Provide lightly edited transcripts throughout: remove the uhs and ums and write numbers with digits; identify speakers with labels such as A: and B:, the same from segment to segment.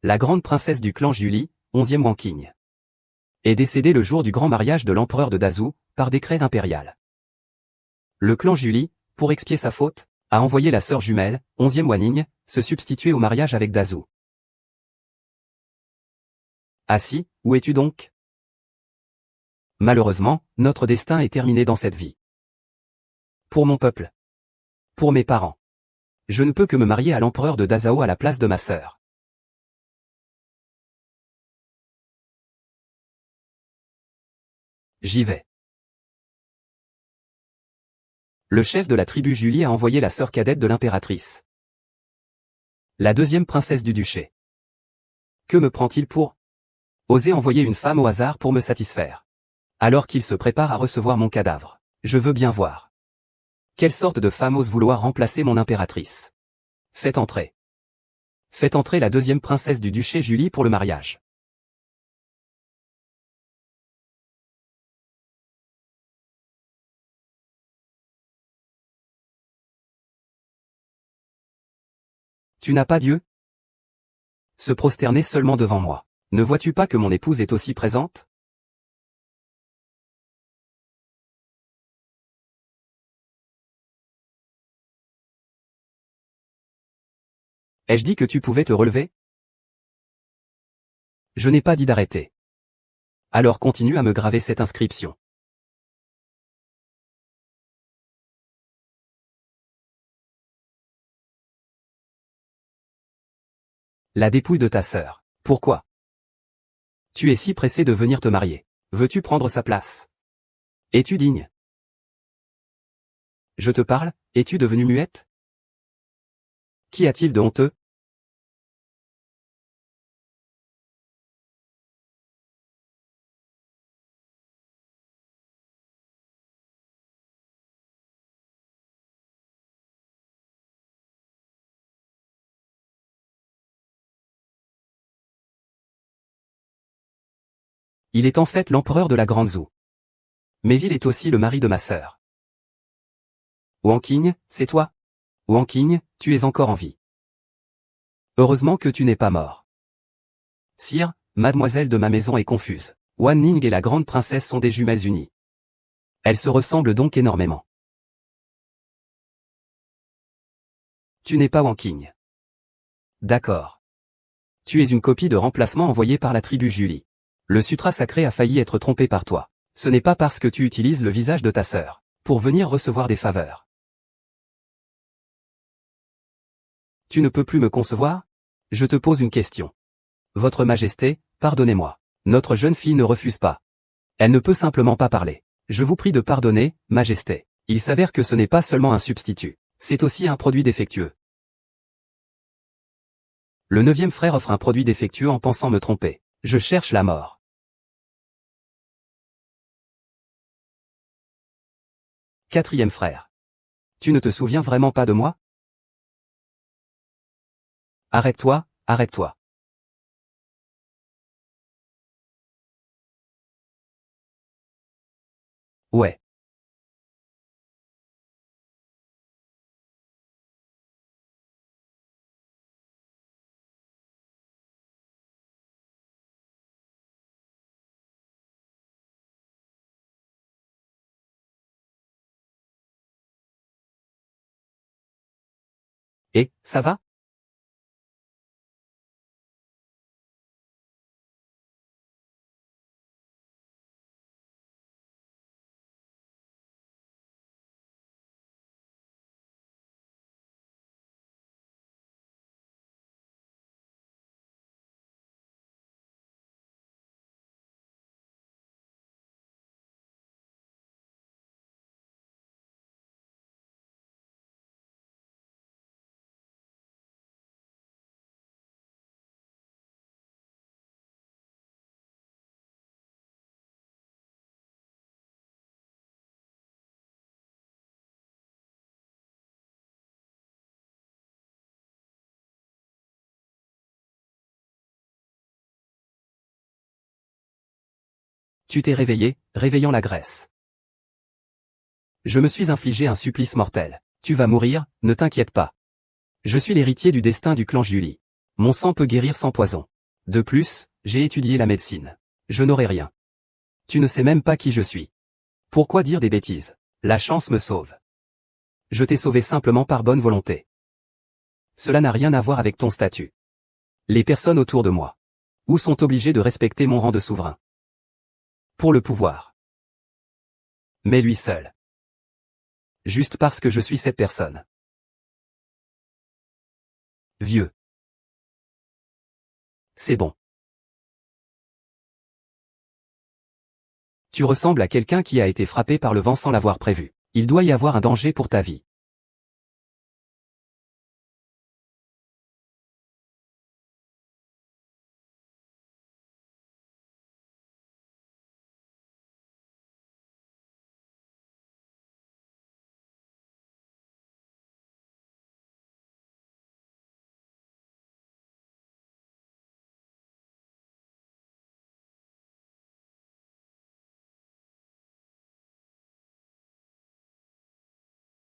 A: La grande princesse du clan Julie, 11e Wanqing, est décédée le jour du grand mariage de l'empereur de Dazhou, par décret impérial. Le clan Julie, pour expier sa faute, a envoyé la sœur jumelle, 11e Wanning, se substituer au mariage avec Dazhou. Ah si, où es-tu donc? Malheureusement, notre destin est terminé dans cette vie. Pour mon peuple. Pour mes parents. Je ne peux que me marier à l'empereur de Dazhou à la place de ma sœur. J'y vais. Le chef de la tribu Julie a envoyé la sœur cadette de l'impératrice. La deuxième princesse du duché. Que me prend-il pour oser envoyer une femme au hasard pour me satisfaire? Alors qu'il se prépare à recevoir mon cadavre. Je veux bien voir. Quelle sorte de femme ose vouloir remplacer mon impératrice? Faites entrer. Faites entrer la deuxième princesse du duché Julie pour le mariage. Tu n'as pas Dieu? Se prosterner seulement devant moi. Ne vois-tu pas que mon épouse est aussi présente? Ai-je dit que tu pouvais te relever? Je n'ai pas dit d'arrêter. Alors continue à me graver cette inscription. La dépouille de ta sœur. Pourquoi? Tu es si pressé de venir te marier. Veux-tu prendre sa place? Es-tu digne? Je te parle, es-tu devenue muette? Qu'y a-t-il de honteux? Il est en fait l'empereur de la Grande Zhou. Mais il est aussi le mari de ma sœur. Wanqing, c'est toi? Wanqing, tu es encore en vie. Heureusement que tu n'es pas mort. Sire, mademoiselle de ma maison est confuse. Wan Ning et la grande princesse sont des jumelles unies. Elles se ressemblent donc énormément. Tu n'es pas Wanqing. D'accord. Tu es une copie de remplacement envoyée par la tribu Julie. Le sutra sacré a failli être trompé par toi. Ce n'est pas parce que tu utilises le visage de ta sœur pour venir recevoir des faveurs. Tu ne peux plus me concevoir? Je te pose une question. Votre Majesté, pardonnez-moi. Notre jeune fille ne refuse pas. Elle ne peut simplement pas parler. Je vous prie de pardonner, Majesté. Il s'avère que ce n'est pas seulement un substitut. C'est aussi un produit défectueux. Le 9e frère offre un produit défectueux en pensant me tromper. Je cherche la mort. 4e frère. Tu ne te souviens vraiment pas de moi? Arrête-toi, arrête-toi. Ouais. Et, ça va? Tu t'es réveillé, réveillant la Grèce. Je me suis infligé un supplice mortel. Tu vas mourir, ne t'inquiète pas. Je suis l'héritier du destin du clan Julie. Mon sang peut guérir sans poison. De plus, j'ai étudié la médecine. Je n'aurai rien. Tu ne sais même pas qui je suis. Pourquoi dire des bêtises? La chance me sauve. Je t'ai sauvé simplement par bonne volonté. Cela n'a rien à voir avec ton statut. Les personnes autour de moi. Ou sont obligées de respecter mon rang de souverain. Pour le pouvoir. Mais lui seul. Juste parce que je suis cette personne. Vieux. C'est bon. Tu ressembles à quelqu'un qui a été frappé par le vent sans l'avoir prévu. Il doit y avoir un danger pour ta vie.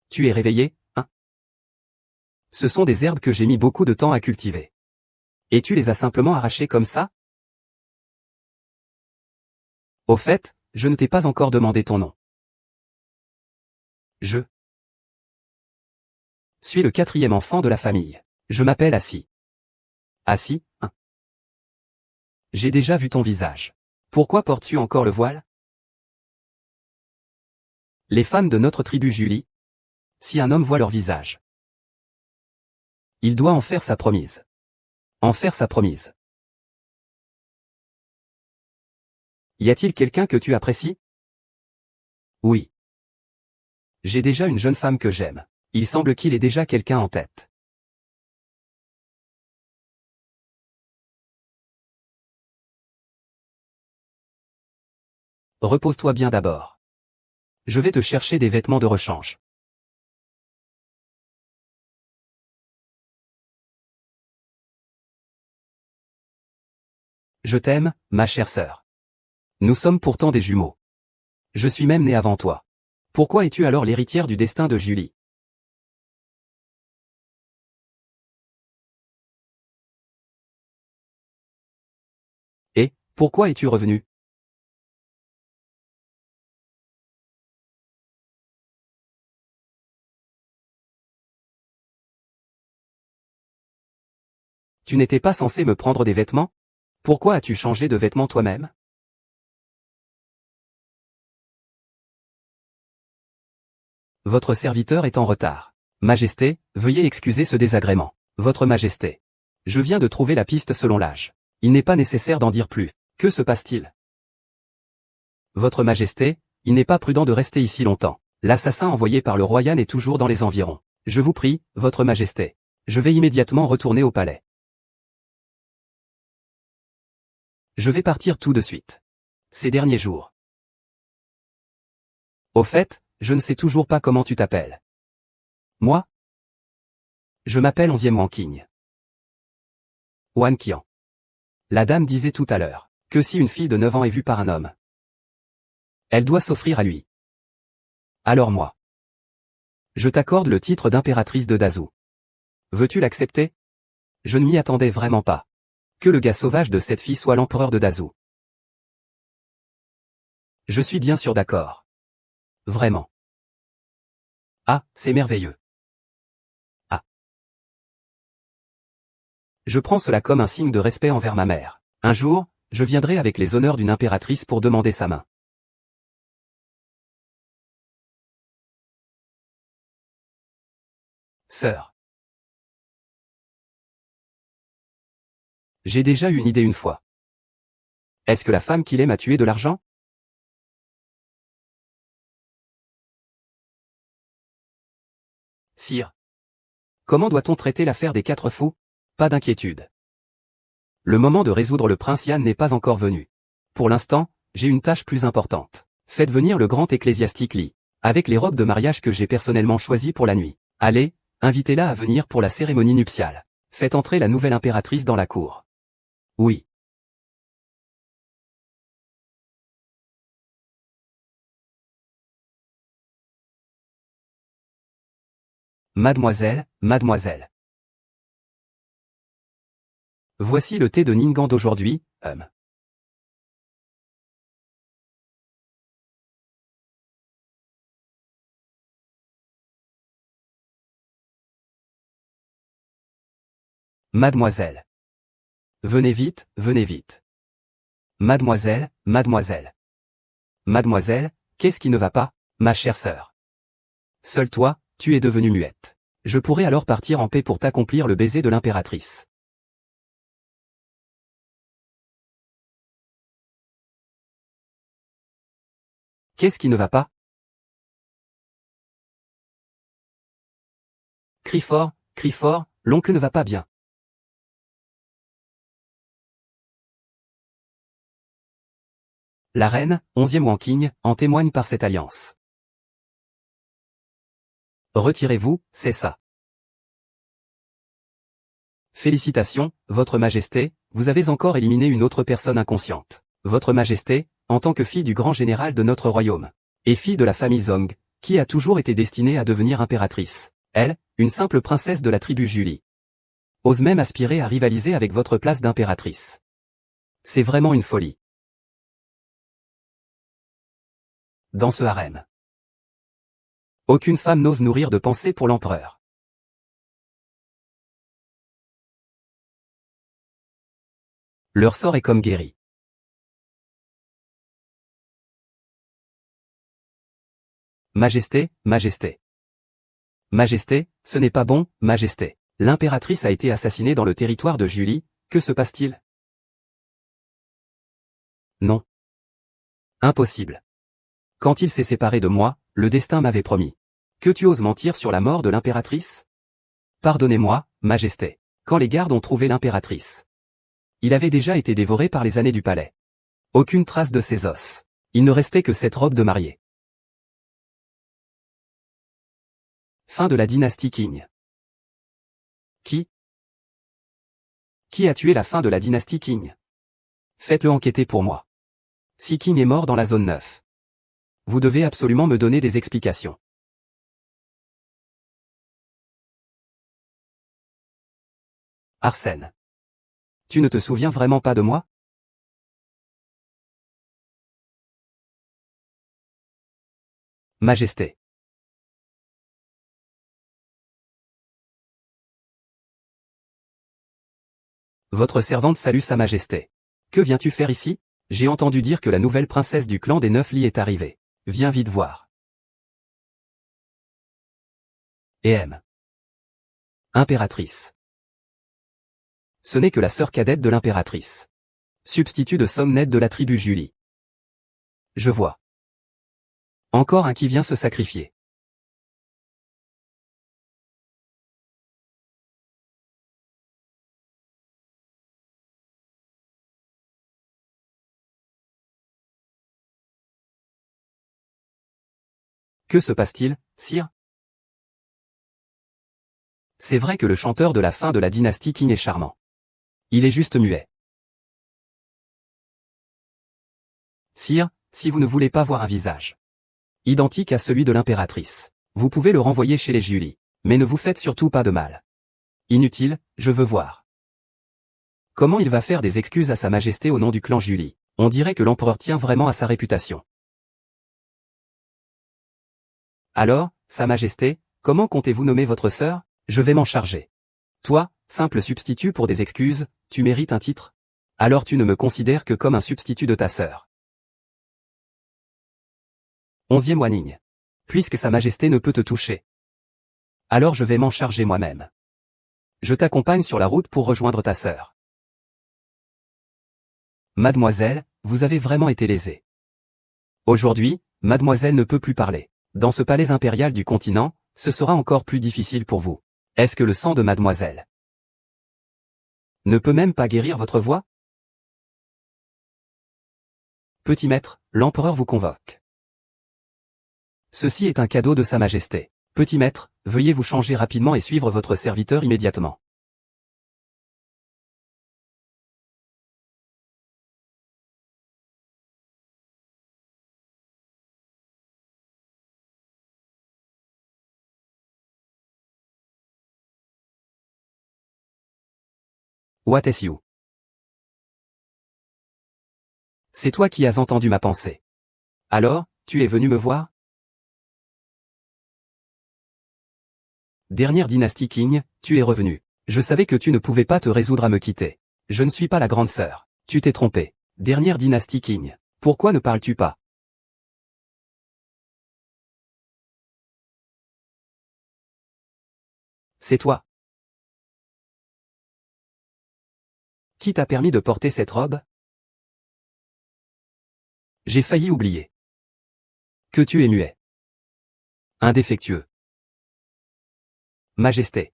A: Tu es réveillé, hein? Ce sont des herbes que j'ai mis beaucoup de temps à cultiver. Et tu les as simplement arrachées comme ça? Au fait, je ne t'ai pas encore demandé ton nom. Je suis le 4e enfant de la famille. Je m'appelle Assi. Assi, hein? J'ai déjà vu ton visage. Pourquoi portes-tu encore le voile? Les femmes de notre tribu Julie. Si un homme voit leur visage, il doit en faire sa promise. En faire sa promise. Y a-t-il quelqu'un que tu apprécies? Oui. J'ai déjà une jeune femme que j'aime. Il semble qu'il ait déjà quelqu'un en tête. Repose-toi bien d'abord. Je vais te chercher des vêtements de rechange. Je t'aime, ma chère sœur. Nous sommes pourtant des jumeaux. Je suis même né avant toi. Pourquoi es-tu alors l'héritière du destin de Julie? Et, pourquoi es-tu revenu? Tu n'étais pas censé me prendre des vêtements? Pourquoi as-tu changé de vêtements toi-même? Votre serviteur est en retard. Majesté, veuillez excuser ce désagrément. Votre Majesté. Je viens de trouver la piste selon l'âge. Il n'est pas nécessaire d'en dire plus. Que se passe-t-il? Votre Majesté, il n'est pas prudent de rester ici longtemps. L'assassin envoyé par le Royan est toujours dans les environs. Je vous prie, Votre Majesté. Je vais immédiatement retourner au palais. Je vais partir tout de suite. Ces derniers jours. Au fait, je ne sais toujours pas comment tu t'appelles. Moi? Je m'appelle 11e Ranking. Wan Qian. La dame disait tout à l'heure que si une fille de 9 ans est vue par un homme, elle doit s'offrir à lui. Alors moi, je t'accorde le titre d'impératrice de Dazhou. Veux-tu l'accepter? Je ne m'y attendais vraiment pas. Que le gars sauvage de cette fille soit l'empereur de Dazhou. Je suis bien sûr d'accord. Vraiment. Ah, c'est merveilleux. Ah. Je prends cela comme un signe de respect envers ma mère. Un jour, je viendrai avec les honneurs d'une impératrice pour demander sa main. Sœur. J'ai déjà eu une idée une fois. Est-ce que la femme qu'il aime a tué de l'argent? Sire. Comment doit-on traiter l'affaire des 4 fous? Pas d'inquiétude. Le moment de résoudre le prince Yan n'est pas encore venu. Pour l'instant, j'ai une tâche plus importante. Faites venir le grand ecclésiastique Li, avec les robes de mariage que j'ai personnellement choisies pour la nuit. Allez, invitez-la à venir pour la cérémonie nuptiale. Faites entrer la nouvelle impératrice dans la cour. Oui. Mademoiselle, mademoiselle. Voici le thé de Ningguang d'aujourd'hui, Mademoiselle. Venez vite, venez vite. Mademoiselle, mademoiselle. Mademoiselle, qu'est-ce qui ne va pas, ma chère sœur? Seul toi, tu es devenue muette. Je pourrais alors partir en paix pour t'accomplir le baiser de l'impératrice. Qu'est-ce qui ne va pas? Crie fort, l'oncle ne va pas bien. La reine, 11e Wanking, en témoigne par cette alliance. Retirez-vous, c'est ça. Félicitations, Votre Majesté, vous avez encore éliminé une autre personne inconsciente. Votre Majesté, en tant que fille du grand général de notre royaume, et fille de la famille Zong, qui a toujours été destinée à devenir impératrice. Elle, une simple princesse de la tribu Julie, ose même aspirer à rivaliser avec votre place d'impératrice. C'est vraiment une folie. Dans ce harem, aucune femme n'ose nourrir de pensées pour l'empereur. Leur sort est comme guéri. Majesté, Majesté. Majesté, ce n'est pas bon, Majesté. L'impératrice a été assassinée dans le territoire de Julie, que se passe-t-il? Non. Impossible. Quand il s'est séparé de moi, le destin m'avait promis. Que tu oses mentir sur la mort de l'impératrice? Pardonnez-moi, Majesté. Quand les gardes ont trouvé l'impératrice, il avait déjà été dévoré par les années du palais. Aucune trace de ses os. Il ne restait que cette robe de mariée. Fin de la dynastie Qing. Qui a tué la fin de la dynastie Qing? Faites-le enquêter pour moi. Si Qing est mort dans la zone 9, vous devez absolument me donner des explications. Arsène. Tu ne te souviens vraiment pas de moi? Majesté. Votre servante salue Sa Majesté. Que viens-tu faire ici? J'ai entendu dire que la nouvelle princesse du clan des 9 lits est arrivée. Viens vite voir. Et M. Impératrice. Ce n'est que la sœur cadette de l'impératrice. Substitut de Somnette de la tribu Julie. Je vois. Encore un qui vient se sacrifier. Que se passe-t-il, sire? C'est vrai que le chanteur de la fin de la dynastie Qing est charmant. Il est juste muet. Sire, si vous ne voulez pas voir un visage identique à celui de l'impératrice, vous pouvez le renvoyer chez les Julie. Mais ne vous faites surtout pas de mal. Inutile, je veux voir. Comment il va faire des excuses à Sa Majesté au nom du clan Julie? On dirait que l'empereur tient vraiment à sa réputation. Alors, Sa Majesté, comment comptez-vous nommer votre sœur? Je vais m'en charger. Toi, simple substitut pour des excuses, tu mérites un titre? Alors tu ne me considères que comme un substitut de ta sœur. 11e Wanning. Puisque Sa Majesté ne peut te toucher, alors je vais m'en charger moi-même. Je t'accompagne sur la route pour rejoindre ta sœur. Mademoiselle, vous avez vraiment été lésée. Aujourd'hui, mademoiselle ne peut plus parler. Dans ce palais impérial du continent, ce sera encore plus difficile pour vous. Est-ce que le sang de mademoiselle ne peut même pas guérir votre voix? Petit maître, l'empereur vous convoque. Ceci est un cadeau de Sa Majesté. Petit maître, veuillez vous changer rapidement et suivre votre serviteur immédiatement. What is you? C'est toi qui as entendu ma pensée. Alors, tu es venu me voir? Dernière dynastie Qing, tu es revenu. Je savais que tu ne pouvais pas te résoudre à me quitter. Je ne suis pas la grande sœur. Tu t'es trompé. Dernière dynastie Qing. Pourquoi ne parles-tu pas? C'est toi. Qui t'a permis de porter cette robe? J'ai failli oublier. Que tu es muet. Indéfectueux. Majesté.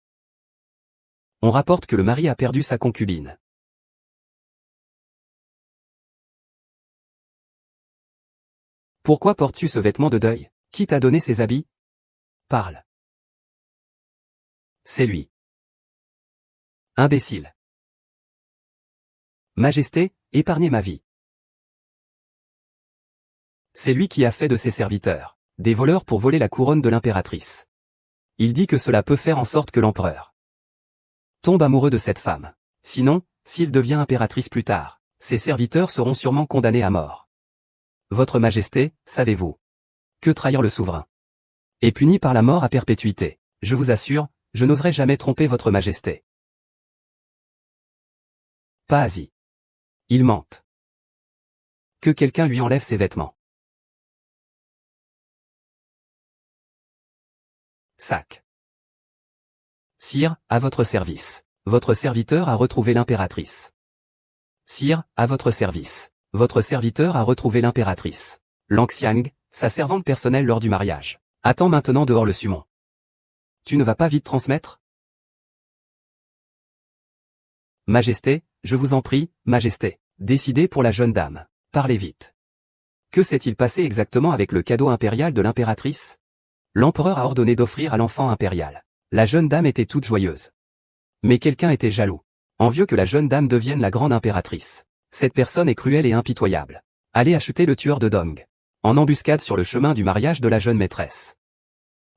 A: On rapporte que le mari a perdu sa concubine. Pourquoi portes-tu ce vêtement de deuil? Qui t'a donné ces habits? Parle. C'est lui. Imbécile. Majesté, épargnez ma vie. C'est lui qui a fait de ses serviteurs des voleurs pour voler la couronne de l'impératrice. Il dit que cela peut faire en sorte que l'empereur tombe amoureux de cette femme. Sinon, s'il devient impératrice plus tard, ses serviteurs seront sûrement condamnés à mort. Votre Majesté, savez-vous que trahir le souverain est puni par la mort à perpétuité? Je vous assure, je n'oserais jamais tromper votre Majesté. Pas Asie. Il mente. Que quelqu'un lui enlève ses vêtements. Sac. Sire, à votre service. Votre serviteur a retrouvé l'impératrice. Sire, à votre service. Votre serviteur a retrouvé l'impératrice. Lang Xiang, sa servante personnelle lors du mariage. Attends maintenant dehors le summon. Tu ne vas pas vite transmettre? Majesté, je vous en prie, Majesté. Décidez pour la jeune dame. Parlez vite. Que s'est-il passé exactement avec le cadeau impérial de l'impératrice? L'empereur a ordonné d'offrir à l'enfant impérial. La jeune dame était toute joyeuse. Mais quelqu'un était jaloux. Envieux que la jeune dame devienne la grande impératrice. Cette personne est cruelle et impitoyable. Allez acheter le tueur de Dong. En embuscade sur le chemin du mariage de la jeune maîtresse.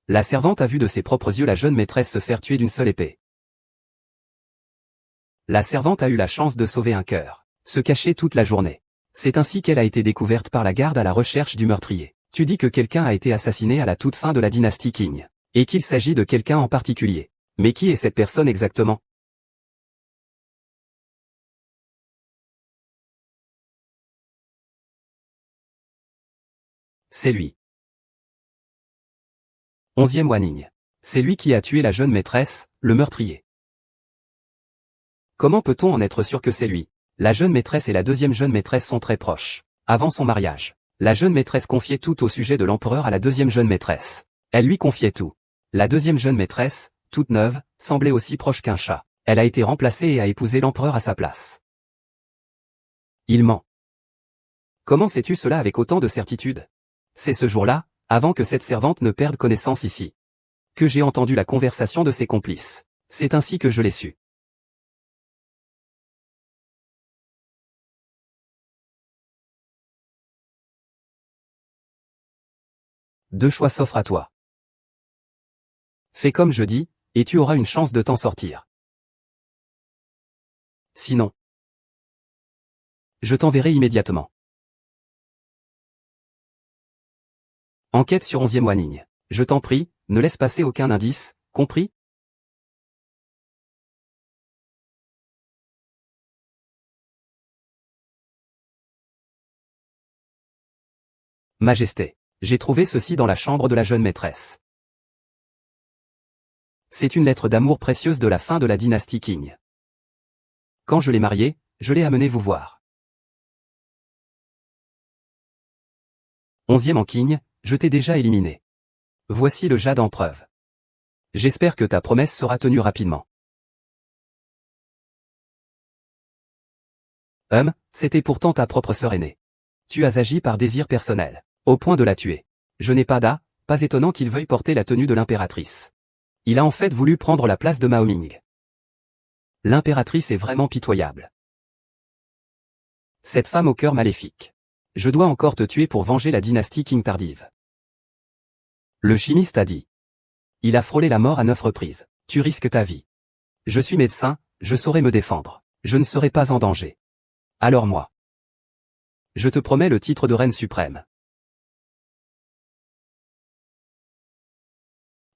A: La servante a vu de ses propres yeux la jeune maîtresse se faire tuer d'une seule épée. La servante a eu la chance de sauver un cœur. Se cacher toute la journée. C'est ainsi qu'elle a été découverte par la garde à la recherche du meurtrier. Tu dis que quelqu'un a été assassiné à la toute fin de la dynastie Qing. Et qu'il s'agit de quelqu'un en particulier. Mais qui est cette personne exactement? C'est lui. 11e Wanning. C'est lui qui a tué la jeune maîtresse, le meurtrier. Comment peut-on en être sûr que c'est lui? La jeune maîtresse et la deuxième jeune maîtresse sont très proches. Avant son mariage, la jeune maîtresse confiait tout au sujet de l'empereur à la deuxième jeune maîtresse. Elle lui confiait tout. La deuxième jeune maîtresse, toute neuve, semblait aussi proche qu'un chat. Elle a été remplacée et a épousé l'empereur à sa place. Il ment. Comment sais-tu cela avec autant de certitude? C'est ce jour-là, avant que cette servante ne perde connaissance ici, que j'ai entendu la conversation de ses complices. C'est ainsi que je l'ai su. Deux choix s'offrent à toi. Fais comme je dis, et tu auras une chance de t'en sortir. Sinon, je t'enverrai immédiatement. Enquête sur 11e Wanning. Je t'en prie, ne laisse passer aucun indice, compris? Majesté. J'ai trouvé ceci dans la chambre de la jeune maîtresse. C'est une lettre d'amour précieuse de la fin de la dynastie Qing. Quand je l'ai mariée, je l'ai amenée vous voir. 11e en Qing, je t'ai déjà éliminé. Voici le jade en preuve. J'espère que ta promesse sera tenue rapidement. C'était pourtant ta propre sœur aînée. Tu as agi par désir personnel, au point de la tuer. Je n'ai pas étonnant qu'il veuille porter la tenue de l'impératrice. Il a en fait voulu prendre la place de Mao Ming. L'impératrice est vraiment pitoyable. Cette femme au cœur maléfique. Je dois encore te tuer pour venger la dynastie Qing tardive. Le chimiste a dit. Il a frôlé la mort à 9 reprises. Tu risques ta vie. Je suis médecin, je saurai me défendre. Je ne serai pas en danger. Alors moi. Je te promets le titre de reine suprême.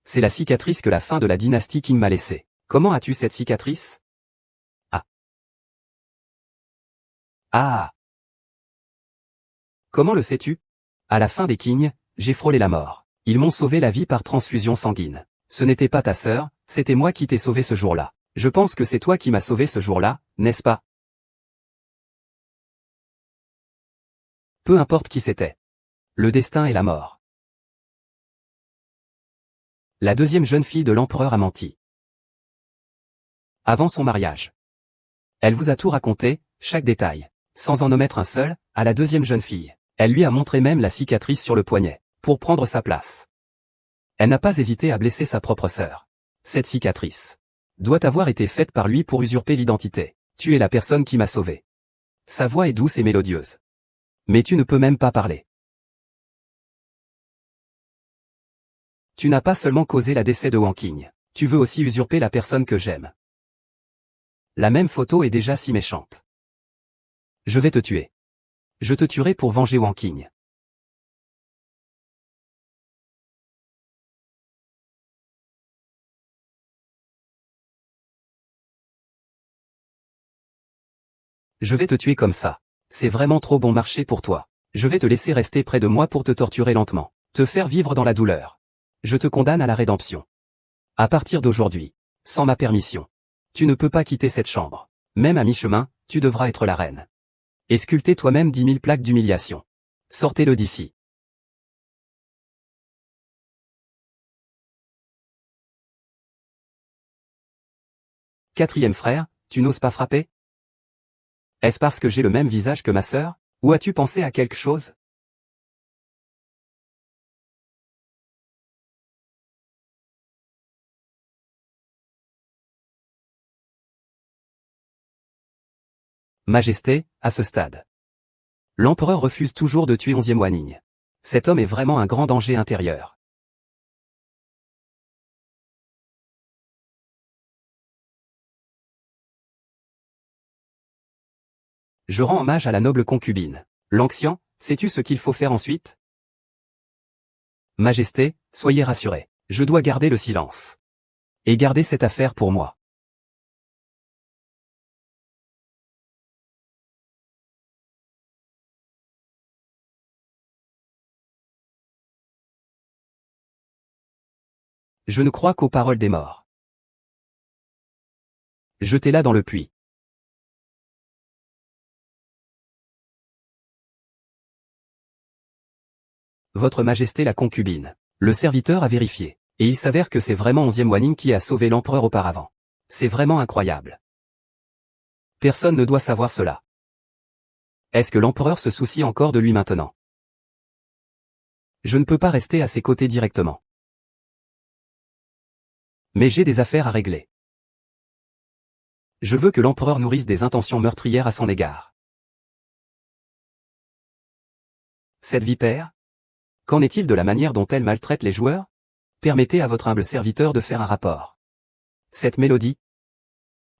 A: C'est la cicatrice que la fin de la dynastie Qing m'a laissée. Comment as-tu cette cicatrice? Ah. Ah. Comment le sais-tu? À la fin des Qing, j'ai frôlé la mort. Ils m'ont sauvé la vie par transfusion sanguine. Ce n'était pas ta sœur, c'était moi qui t'ai sauvé ce jour-là. Je pense que c'est toi qui m'as sauvé ce jour-là, n'est-ce pas? Peu importe qui c'était. Le destin et la mort. La deuxième jeune fille de l'empereur a menti. Avant son mariage. Elle vous a tout raconté, chaque détail. Sans en omettre un seul, à la deuxième jeune fille. Elle lui a montré même la cicatrice sur le poignet, pour prendre sa place. Elle n'a pas hésité à blesser sa propre sœur. Cette cicatrice doit avoir été faite par lui pour usurper l'identité. Tu es la personne qui m'a sauvé. Sa voix est douce et mélodieuse. Mais tu ne peux même pas parler. Tu n'as pas seulement causé la décès de Wang Qing, tu veux aussi usurper la personne que j'aime. La même photo est déjà si méchante. Je vais te tuer. Je te tuerai pour venger Wang Qing. Je vais te tuer comme ça. C'est vraiment trop bon marché pour toi. Je vais te laisser rester près de moi pour te torturer lentement, te faire vivre dans la douleur. Je te condamne à la rédemption. À partir d'aujourd'hui, sans ma permission, tu ne peux pas quitter cette chambre. Même à mi-chemin, tu devras être la reine. Et sculpter toi-même 10 000 plaques d'humiliation. Sortez-le d'ici. Quatrième frère, tu n'oses pas frapper? Est-ce parce que j'ai le même visage que ma sœur? Ou as-tu pensé à quelque chose? Majesté, à ce stade. L'empereur refuse toujours de tuer 11e Wanning. Cet homme est vraiment un grand danger intérieur. Je rends hommage à la noble concubine. Lanxian, sais-tu ce qu'il faut faire ensuite? Majesté, soyez rassurée. Je dois garder le silence. Et garder cette affaire pour moi. Je ne crois qu'aux paroles des morts. Jetez-la dans le puits. Votre Majesté la concubine. Le serviteur a vérifié. Et il s'avère que c'est vraiment 11e Wanning qui a sauvé l'empereur auparavant. C'est vraiment incroyable. Personne ne doit savoir cela. Est-ce que l'empereur se soucie encore de lui maintenant? Je ne peux pas rester à ses côtés directement. Mais j'ai des affaires à régler. Je veux que l'empereur nourrisse des intentions meurtrières à son égard. Cette vipère? Qu'en est-il de la manière dont elle maltraite les joueurs? Permettez à votre humble serviteur de faire un rapport. Cette mélodie?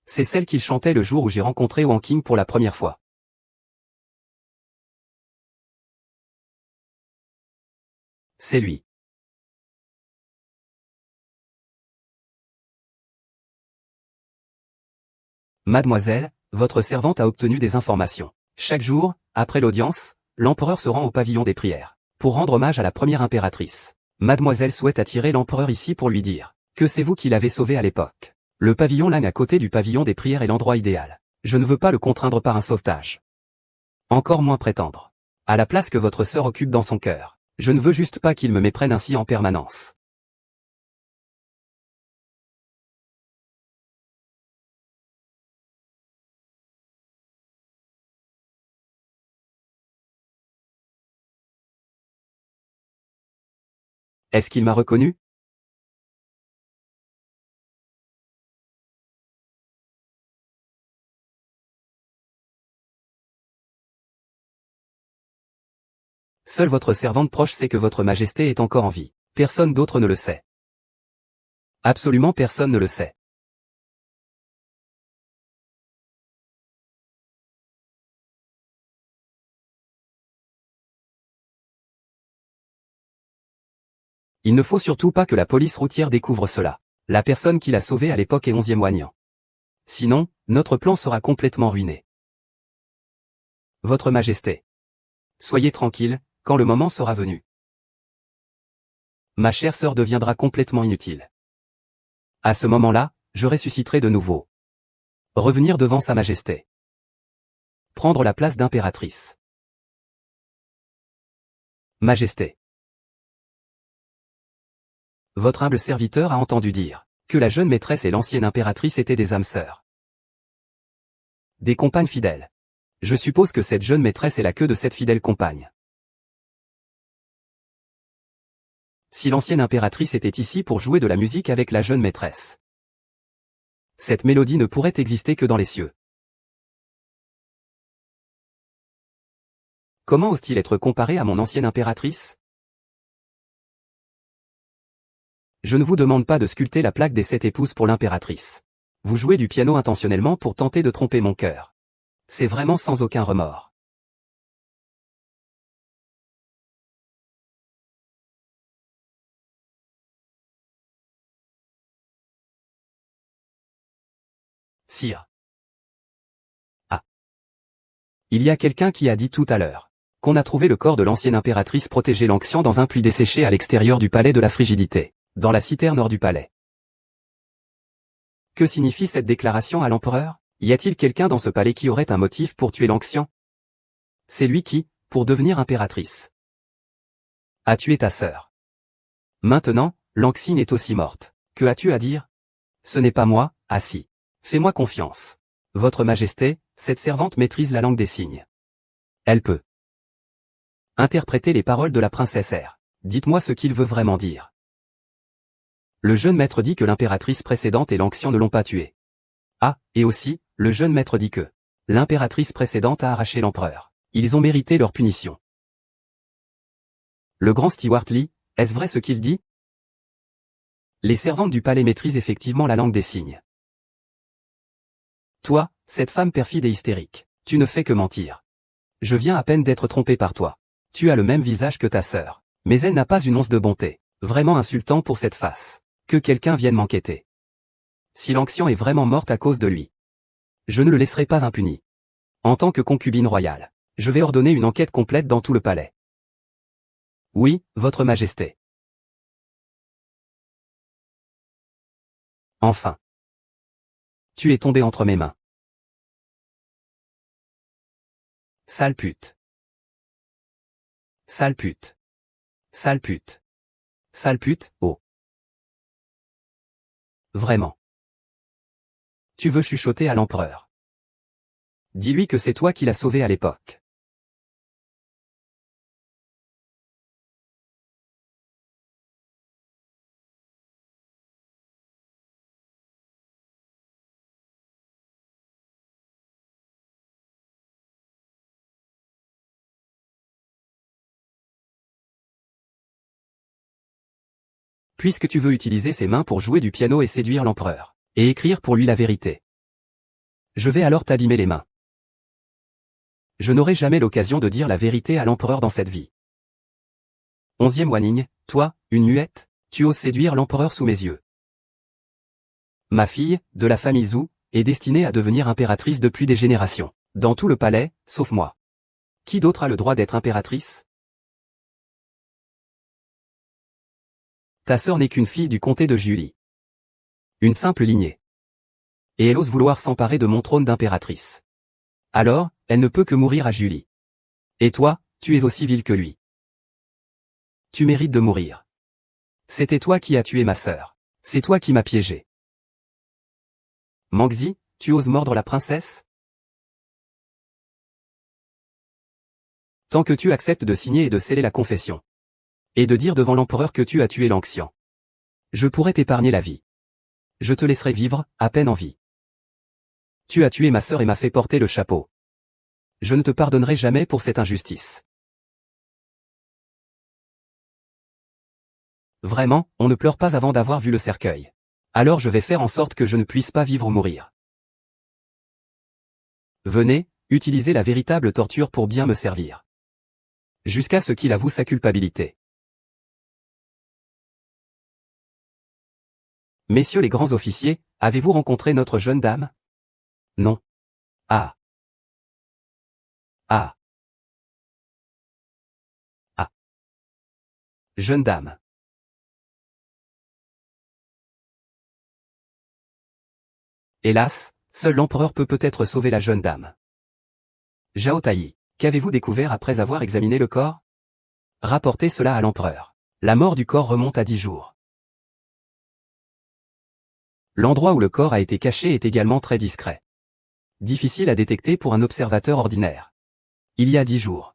A: C'est celle qu'il chantait le jour où j'ai rencontré Wang Qing pour la première fois. C'est lui. Mademoiselle, votre servante a obtenu des informations. Chaque jour, après l'audience, l'empereur se rend au pavillon des prières, pour rendre hommage à la première impératrice. Mademoiselle souhaite attirer l'empereur ici pour lui dire que c'est vous qui l'avez sauvé à l'époque. Le pavillon Lang à côté du pavillon des prières est l'endroit idéal. Je ne veux pas le contraindre par un sauvetage. Encore moins prétendre à la place que votre sœur occupe dans son cœur. Je ne veux juste pas qu'il me méprenne ainsi en permanence. Est-ce qu'il m'a reconnu? Seule votre servante proche sait que votre majesté est encore en vie. Personne d'autre ne le sait. Absolument personne ne le sait. Il ne faut surtout pas que la police routière découvre cela. La personne qui l'a sauvé à l'époque est 11e Oignant. Sinon, notre plan sera complètement ruiné. Votre Majesté. Soyez tranquille, quand le moment sera venu. Ma chère sœur deviendra complètement inutile. À ce moment-là, je ressusciterai de nouveau. Revenir devant Sa Majesté. Prendre la place d'impératrice. Majesté. Votre humble serviteur a entendu dire que la jeune maîtresse et l'ancienne impératrice étaient des âmes sœurs. Des compagnes fidèles. Je suppose que cette jeune maîtresse est la queue de cette fidèle compagne. Si l'ancienne impératrice était ici pour jouer de la musique avec la jeune maîtresse, cette mélodie ne pourrait exister que dans les cieux. Comment ose-t-il être comparé à mon ancienne impératrice? Je ne vous demande pas de sculpter la plaque des 7 épouses pour l'impératrice. Vous jouez du piano intentionnellement pour tenter de tromper mon cœur. C'est vraiment sans aucun remords. Sire. Ah. Il y a quelqu'un qui a dit tout à l'heure qu'on a trouvé le corps de l'ancienne impératrice protégé l'Anxian dans un puits desséché à l'extérieur du palais de la Frigidité, dans la citerne hors du palais. Que signifie cette déclaration à l'empereur? Y a-t-il quelqu'un dans ce palais qui aurait un motif pour tuer l'Anxian? C'est lui qui, pour devenir impératrice, a tué ta sœur. Maintenant, l'Anxine est aussi morte. Que as-tu à dire? Ce n'est pas moi, ah si. Fais-moi confiance. Votre Majesté, cette servante maîtrise la langue des signes. Elle peut interpréter les paroles de la princesse R. Dites-moi ce qu'il veut vraiment dire. Le jeune maître dit que l'impératrice précédente et l'Anxian ne l'ont pas tué. Ah, et aussi, le jeune maître dit que l'impératrice précédente a arraché l'empereur. Ils ont mérité leur punition. Le grand Stewart Lee, est-ce vrai ce qu'il dit? Les servantes du palais maîtrisent effectivement la langue des signes. Toi, cette femme perfide et hystérique, tu ne fais que mentir. Je viens à peine d'être trompé par toi. Tu as le même visage que ta sœur, mais elle n'a pas une once de bonté. Vraiment insultant pour cette face. Que quelqu'un vienne m'enquêter. Si l'Anxian est vraiment morte à cause de lui, je ne le laisserai pas impuni. En tant que concubine royale, je vais ordonner une enquête complète dans tout le palais. Oui, Votre Majesté. Enfin. Tu es tombé entre mes mains. Sale pute. Sale pute. Sale pute. Sale pute, oh. Vraiment. Tu veux chuchoter à l'empereur. Dis-lui que c'est toi qui l'as sauvé à l'époque. Puisque tu veux utiliser ses mains pour jouer du piano et séduire l'empereur, et écrire pour lui la vérité. Je vais alors t'abîmer les mains. Je n'aurai jamais l'occasion de dire la vérité à l'empereur dans cette vie. 11e Wanning, toi, une muette, tu oses séduire l'empereur sous mes yeux. Ma fille, de la famille Zhou, est destinée à devenir impératrice depuis des générations. Dans tout le palais, sauf moi. Qui d'autre a le droit d'être impératrice? Ta sœur n'est qu'une fille du comté de Julie. Une simple lignée. Et elle ose vouloir s'emparer de mon trône d'impératrice. Alors, elle ne peut que mourir à Julie. Et toi, tu es aussi vil que lui. Tu mérites de mourir. C'était toi qui as tué ma sœur. C'est toi qui m'as piégé. Mangzi, tu oses mordre la princesse? Tant que tu acceptes de signer et de sceller la confession. Et de dire devant l'empereur que tu as tué l'Anxian. Je pourrais t'épargner la vie. Je te laisserai vivre, à peine en vie. Tu as tué ma sœur et m'as fait porter le chapeau. Je ne te pardonnerai jamais pour cette injustice. Vraiment, on ne pleure pas avant d'avoir vu le cercueil. Alors je vais faire en sorte que je ne puisse pas vivre ou mourir. Venez, utilisez la véritable torture pour bien me servir. Jusqu'à ce qu'il avoue sa culpabilité. Messieurs les grands officiers, avez-vous rencontré notre jeune dame? Non. Ah. Ah. Ah. Jeune dame. Hélas, seul l'empereur peut peut-être sauver la jeune dame. Zhao Taiyi, qu'avez-vous découvert après avoir examiné le corps? Rapportez cela à l'empereur. La mort du corps remonte à 10 jours. L'endroit où le corps a été caché est également très discret. Difficile à détecter pour un observateur ordinaire. Il y a 10 jours.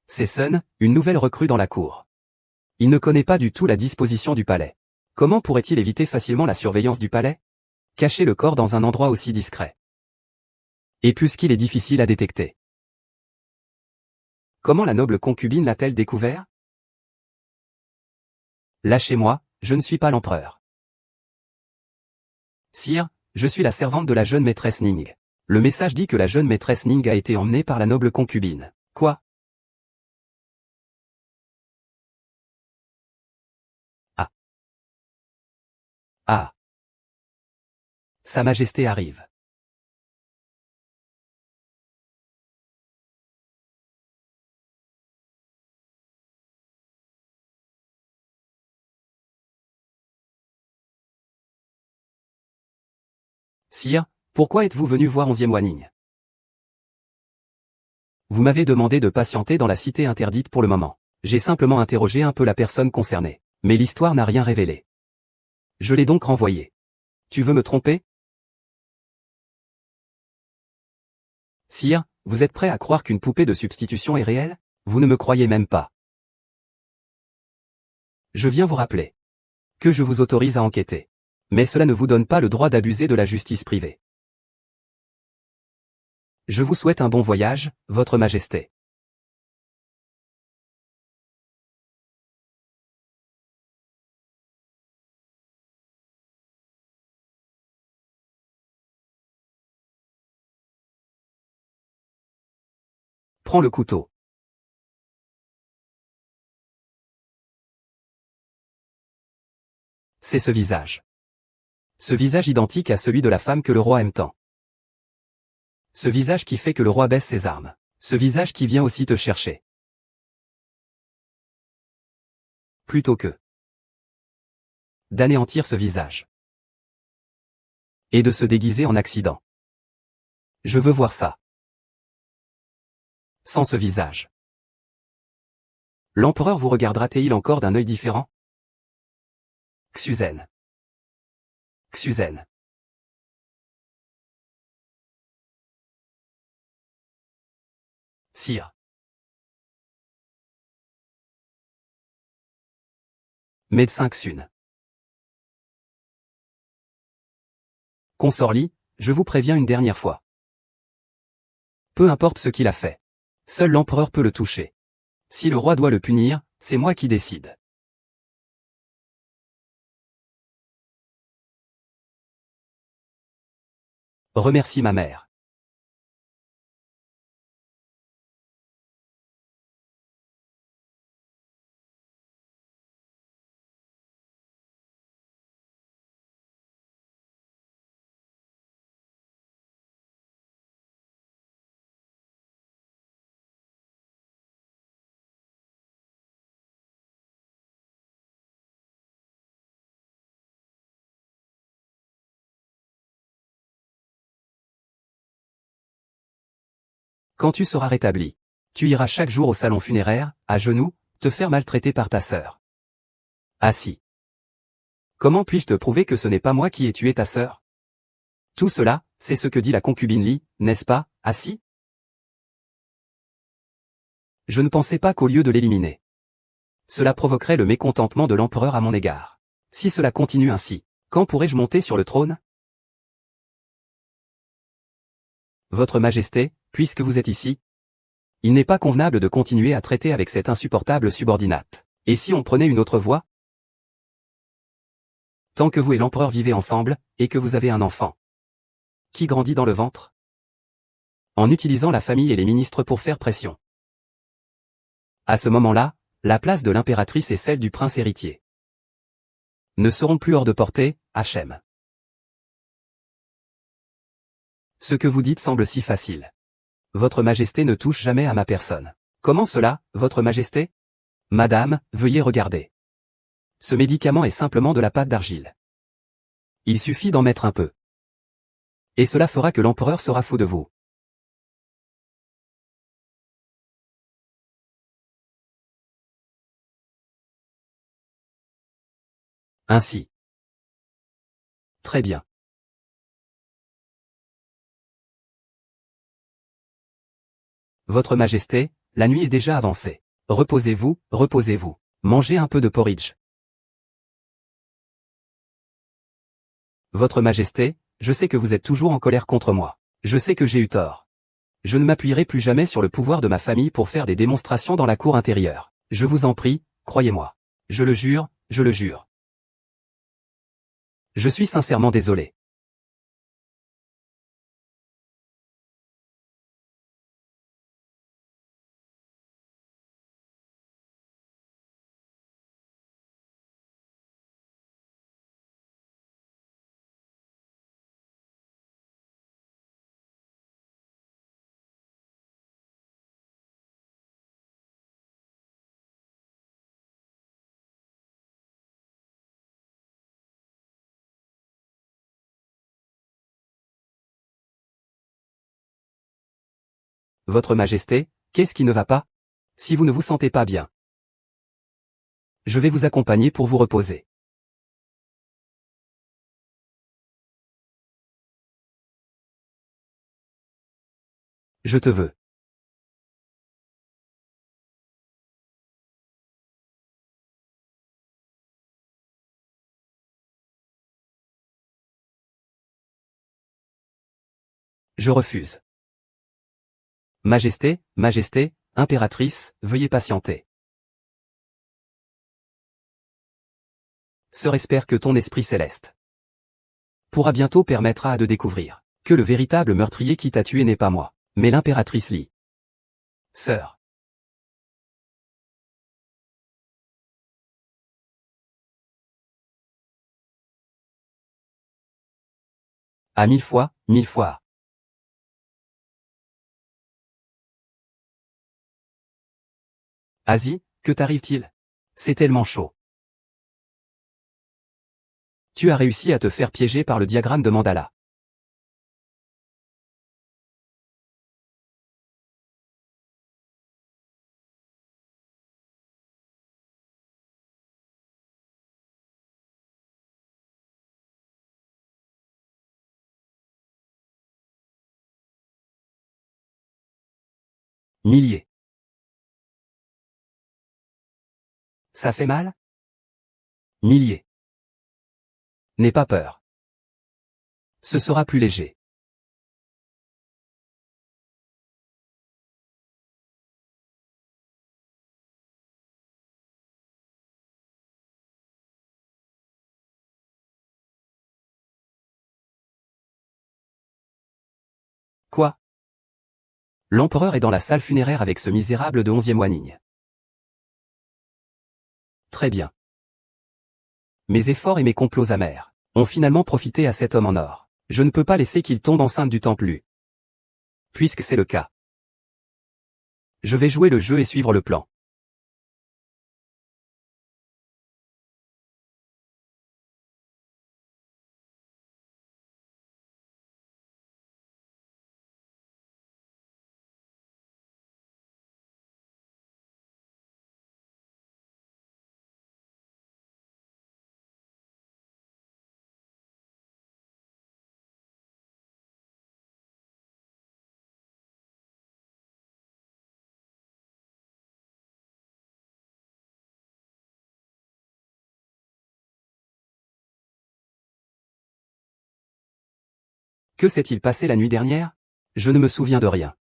A: C'est Sun, une nouvelle recrue dans la cour. Il ne connaît pas du tout la disposition du palais. Comment pourrait-il éviter facilement la surveillance du palais? Cacher le corps dans un endroit aussi discret. Et puisqu'il est difficile à détecter. Comment la noble concubine l'a-t-elle découvert? Lâchez-moi, je ne suis pas l'empereur. Sire, je suis la servante de la jeune maîtresse Ning. Le message dit que la jeune maîtresse Ning a été emmenée par la noble concubine. Quoi? Ah. Ah. Sa Majesté arrive. Sire, pourquoi êtes-vous venu voir 11e Wanning? Vous m'avez demandé de patienter dans la cité interdite pour le moment. J'ai simplement interrogé un peu la personne concernée. Mais l'histoire n'a rien révélé. Je l'ai donc renvoyé. Tu veux me tromper? Sire, vous êtes prêt à croire qu'une poupée de substitution est réelle? Vous ne me croyez même pas. Je viens vous rappeler que je vous autorise à enquêter. Mais cela ne vous donne pas le droit d'abuser de la justice privée. Je vous souhaite un bon voyage, Votre Majesté. Prends le couteau. C'est ce visage. Ce visage identique à celui de la femme que le roi aime tant. Ce visage qui fait que le roi baisse ses armes. Ce visage qui vient aussi te chercher. Plutôt que d'anéantir ce visage. Et de se déguiser en accident. Je veux voir ça. Sans ce visage. L'empereur vous regardera-t-il encore d'un œil différent? Xuzen. Xuzen. Sire. Médecin Xun. Consort Li, je vous préviens une dernière fois. Peu importe ce qu'il a fait. Seul l'empereur peut le toucher. Si le roi doit le punir, c'est moi qui décide. Remercie ma mère. Quand tu seras rétabli, tu iras chaque jour au salon funéraire, à genoux, te faire maltraiter par ta sœur. Assis. Comment puis-je te prouver que ce n'est pas moi qui ai tué ta sœur? Tout cela, c'est ce que dit la concubine Li, n'est-ce pas, Assis? Je ne pensais pas qu'au lieu de l'éliminer, cela provoquerait le mécontentement de l'empereur à mon égard. Si cela continue ainsi, quand pourrai-je monter sur le trône? Votre Majesté, puisque vous êtes ici, il n'est pas convenable de continuer à traiter avec cette insupportable subordinate. Et si on prenait une autre voie? Tant que vous et l'empereur vivez ensemble, et que vous avez un enfant qui grandit dans le ventre, en utilisant la famille et les ministres pour faire pression. À ce moment-là, la place de l'impératrice est celle du prince héritier. ne seront plus hors de portée, Hachem. Ce que vous dites semble si facile. Votre Majesté ne touche jamais à ma personne. Comment cela, Votre Majesté? Madame, veuillez regarder. Ce médicament est simplement de la pâte d'argile. Il suffit d'en mettre un peu. Et cela fera que l'empereur sera fou de vous. Ainsi. Très bien. Votre Majesté, la nuit est déjà avancée. Reposez-vous, reposez-vous. Mangez un peu de porridge. Votre Majesté, je sais que vous êtes toujours en colère contre moi. Je sais que j'ai eu tort. Je ne m'appuierai plus jamais sur le pouvoir de ma famille pour faire des démonstrations dans la cour intérieure. Je vous en prie, croyez-moi. Je le jure, je le jure. Je suis sincèrement désolé. Votre Majesté, qu'est-ce qui ne va pas? Si vous ne vous sentez pas bien, je vais vous accompagner pour vous reposer. Je te veux. Je refuse. Majesté, Majesté, impératrice, veuillez patienter. Sœur, espère que ton esprit céleste pourra bientôt permettre de découvrir que le véritable meurtrier qui t'a tué n'est pas moi, mais l'impératrice Li. Sœur. À 1000 fois, 1000 fois. Asie, que t'arrive-t-il? C'est tellement chaud. Tu as réussi à te faire piéger par le diagramme de Mandala. Milliers. Ça fait mal? Milliers. N'aie pas peur. Ce sera plus léger. Quoi? L'empereur est dans la salle funéraire avec ce misérable de 11e Wanning. Très bien. Mes efforts et mes complots amers ont finalement profité à cet homme en or. Je ne peux pas laisser qu'il tombe enceinte du temple. Puisque c'est le cas. Je vais jouer le jeu et suivre le plan. Que s'est-il passé la nuit dernière? Je ne me souviens de rien.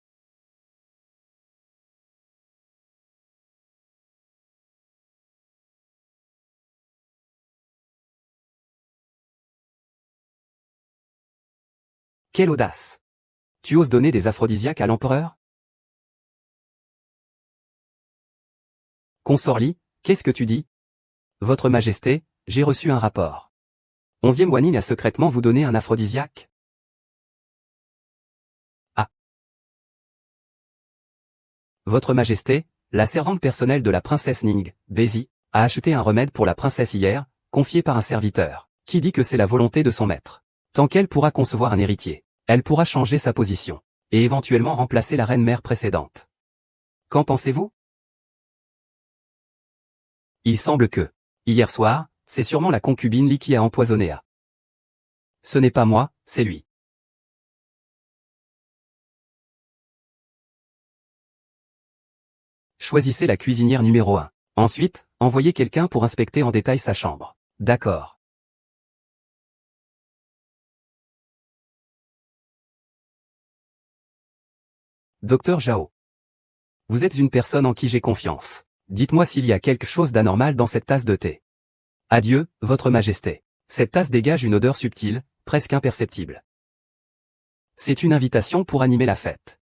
A: Quelle audace! Tu oses donner des aphrodisiaques à l'empereur? Consort Li, qu'est-ce que tu dis? Votre Majesté, J'ai reçu un rapport. 11e Wanning a secrètement vous donné un aphrodisiaque? Ah. Votre Majesté, la servante personnelle de la princesse Ning, Bézi, a acheté un remède pour la princesse hier, confié par un serviteur, qui dit que c'est la volonté de son maître. Tant qu'elle pourra concevoir un héritier, elle pourra changer sa position, et éventuellement remplacer la reine-mère précédente. Qu'en pensez-vous? Il semble que, hier soir, c'est sûrement la concubine Li qui a empoisonné A. Ce n'est pas moi, c'est lui. Choisissez la cuisinière numéro 1. Ensuite, envoyez quelqu'un pour inspecter en détail sa chambre. D'accord. Docteur Zhao. Vous êtes une personne en qui j'ai confiance. Dites-moi s'il y a quelque chose d'anormal dans cette tasse de thé. Adieu, Votre Majesté. Cette tasse dégage une odeur subtile, presque imperceptible. C'est une invitation pour animer la fête.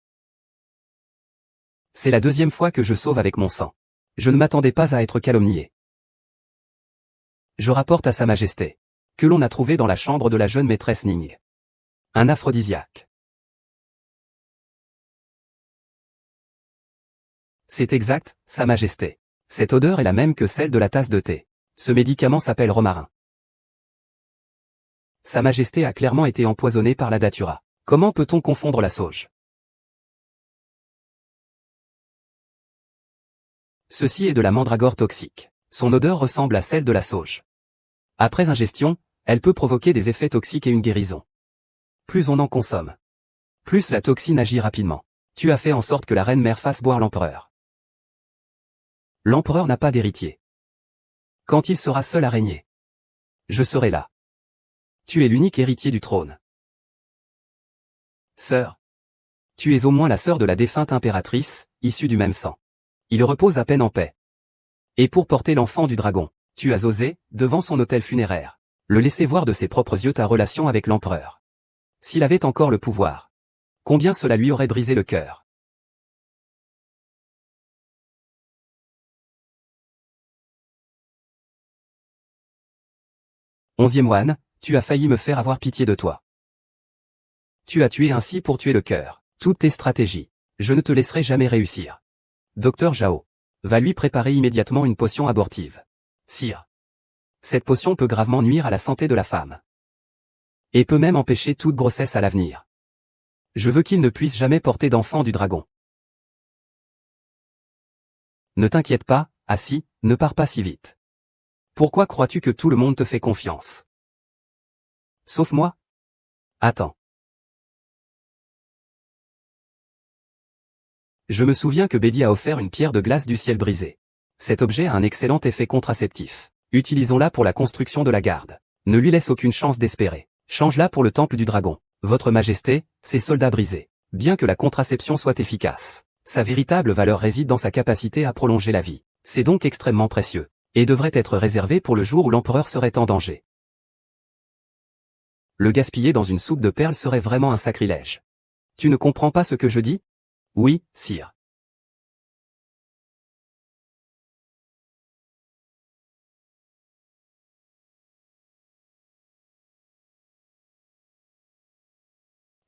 A: C'est la deuxième fois que je sauve avec mon sang. Je ne m'attendais pas à être calomnié. Je rapporte à Sa Majesté que l'on a trouvé dans la chambre de la jeune maîtresse Ning un aphrodisiaque. C'est exact, Sa Majesté. Cette odeur est la même que celle de la tasse de thé. Ce médicament s'appelle romarin. Sa Majesté a clairement été empoisonnée par la datura. Comment peut-on confondre la sauge? Ceci est de la mandragore toxique. Son odeur ressemble à celle de la sauge. Après ingestion, elle peut provoquer des effets toxiques et une guérison. Plus on en consomme, plus la toxine agit rapidement. Tu as fait en sorte que la reine-mère fasse boire l'empereur. L'empereur n'a pas d'héritier. Quand il sera seul à régner, je serai là. Tu es l'unique héritier du trône. Sœur. Tu es au moins la sœur de la défunte impératrice, issue du même sang. Il repose à peine en paix. Et pour porter l'enfant du dragon, tu as osé, devant son autel funéraire, le laisser voir de ses propres yeux ta relation avec l'empereur. S'il avait encore le pouvoir, combien cela lui aurait brisé le cœur. Onzième Wan, tu as failli me faire avoir pitié de toi. Tu as tué ainsi pour tuer le cœur. Toutes tes stratégies. Je ne te laisserai jamais réussir. Docteur Zhao. Va lui préparer immédiatement une potion abortive. Sire. Cette potion peut gravement nuire à la santé de la femme. Et peut même empêcher toute grossesse à l'avenir. Je veux qu'il ne puisse jamais porter d'enfant du dragon. Ne t'inquiète pas, Assi, ne pars pas si vite. Pourquoi crois-tu que tout le monde te fait confiance? Sauf moi? Attends. Je me souviens que Bédi a offert une pierre de glace du ciel brisé. Cet objet a un excellent effet contraceptif. Utilisons-la pour la construction de la garde. Ne lui laisse aucune chance d'espérer. Change-la pour le temple du dragon. Votre Majesté, ces soldats brisés. Bien que la contraception soit efficace, sa véritable valeur réside dans sa capacité à prolonger la vie. C'est donc extrêmement précieux, et devrait être réservé pour le jour où l'empereur serait en danger. Le gaspiller dans une soupe de perles serait vraiment un sacrilège. Tu ne comprends pas ce que je dis? Oui, sire.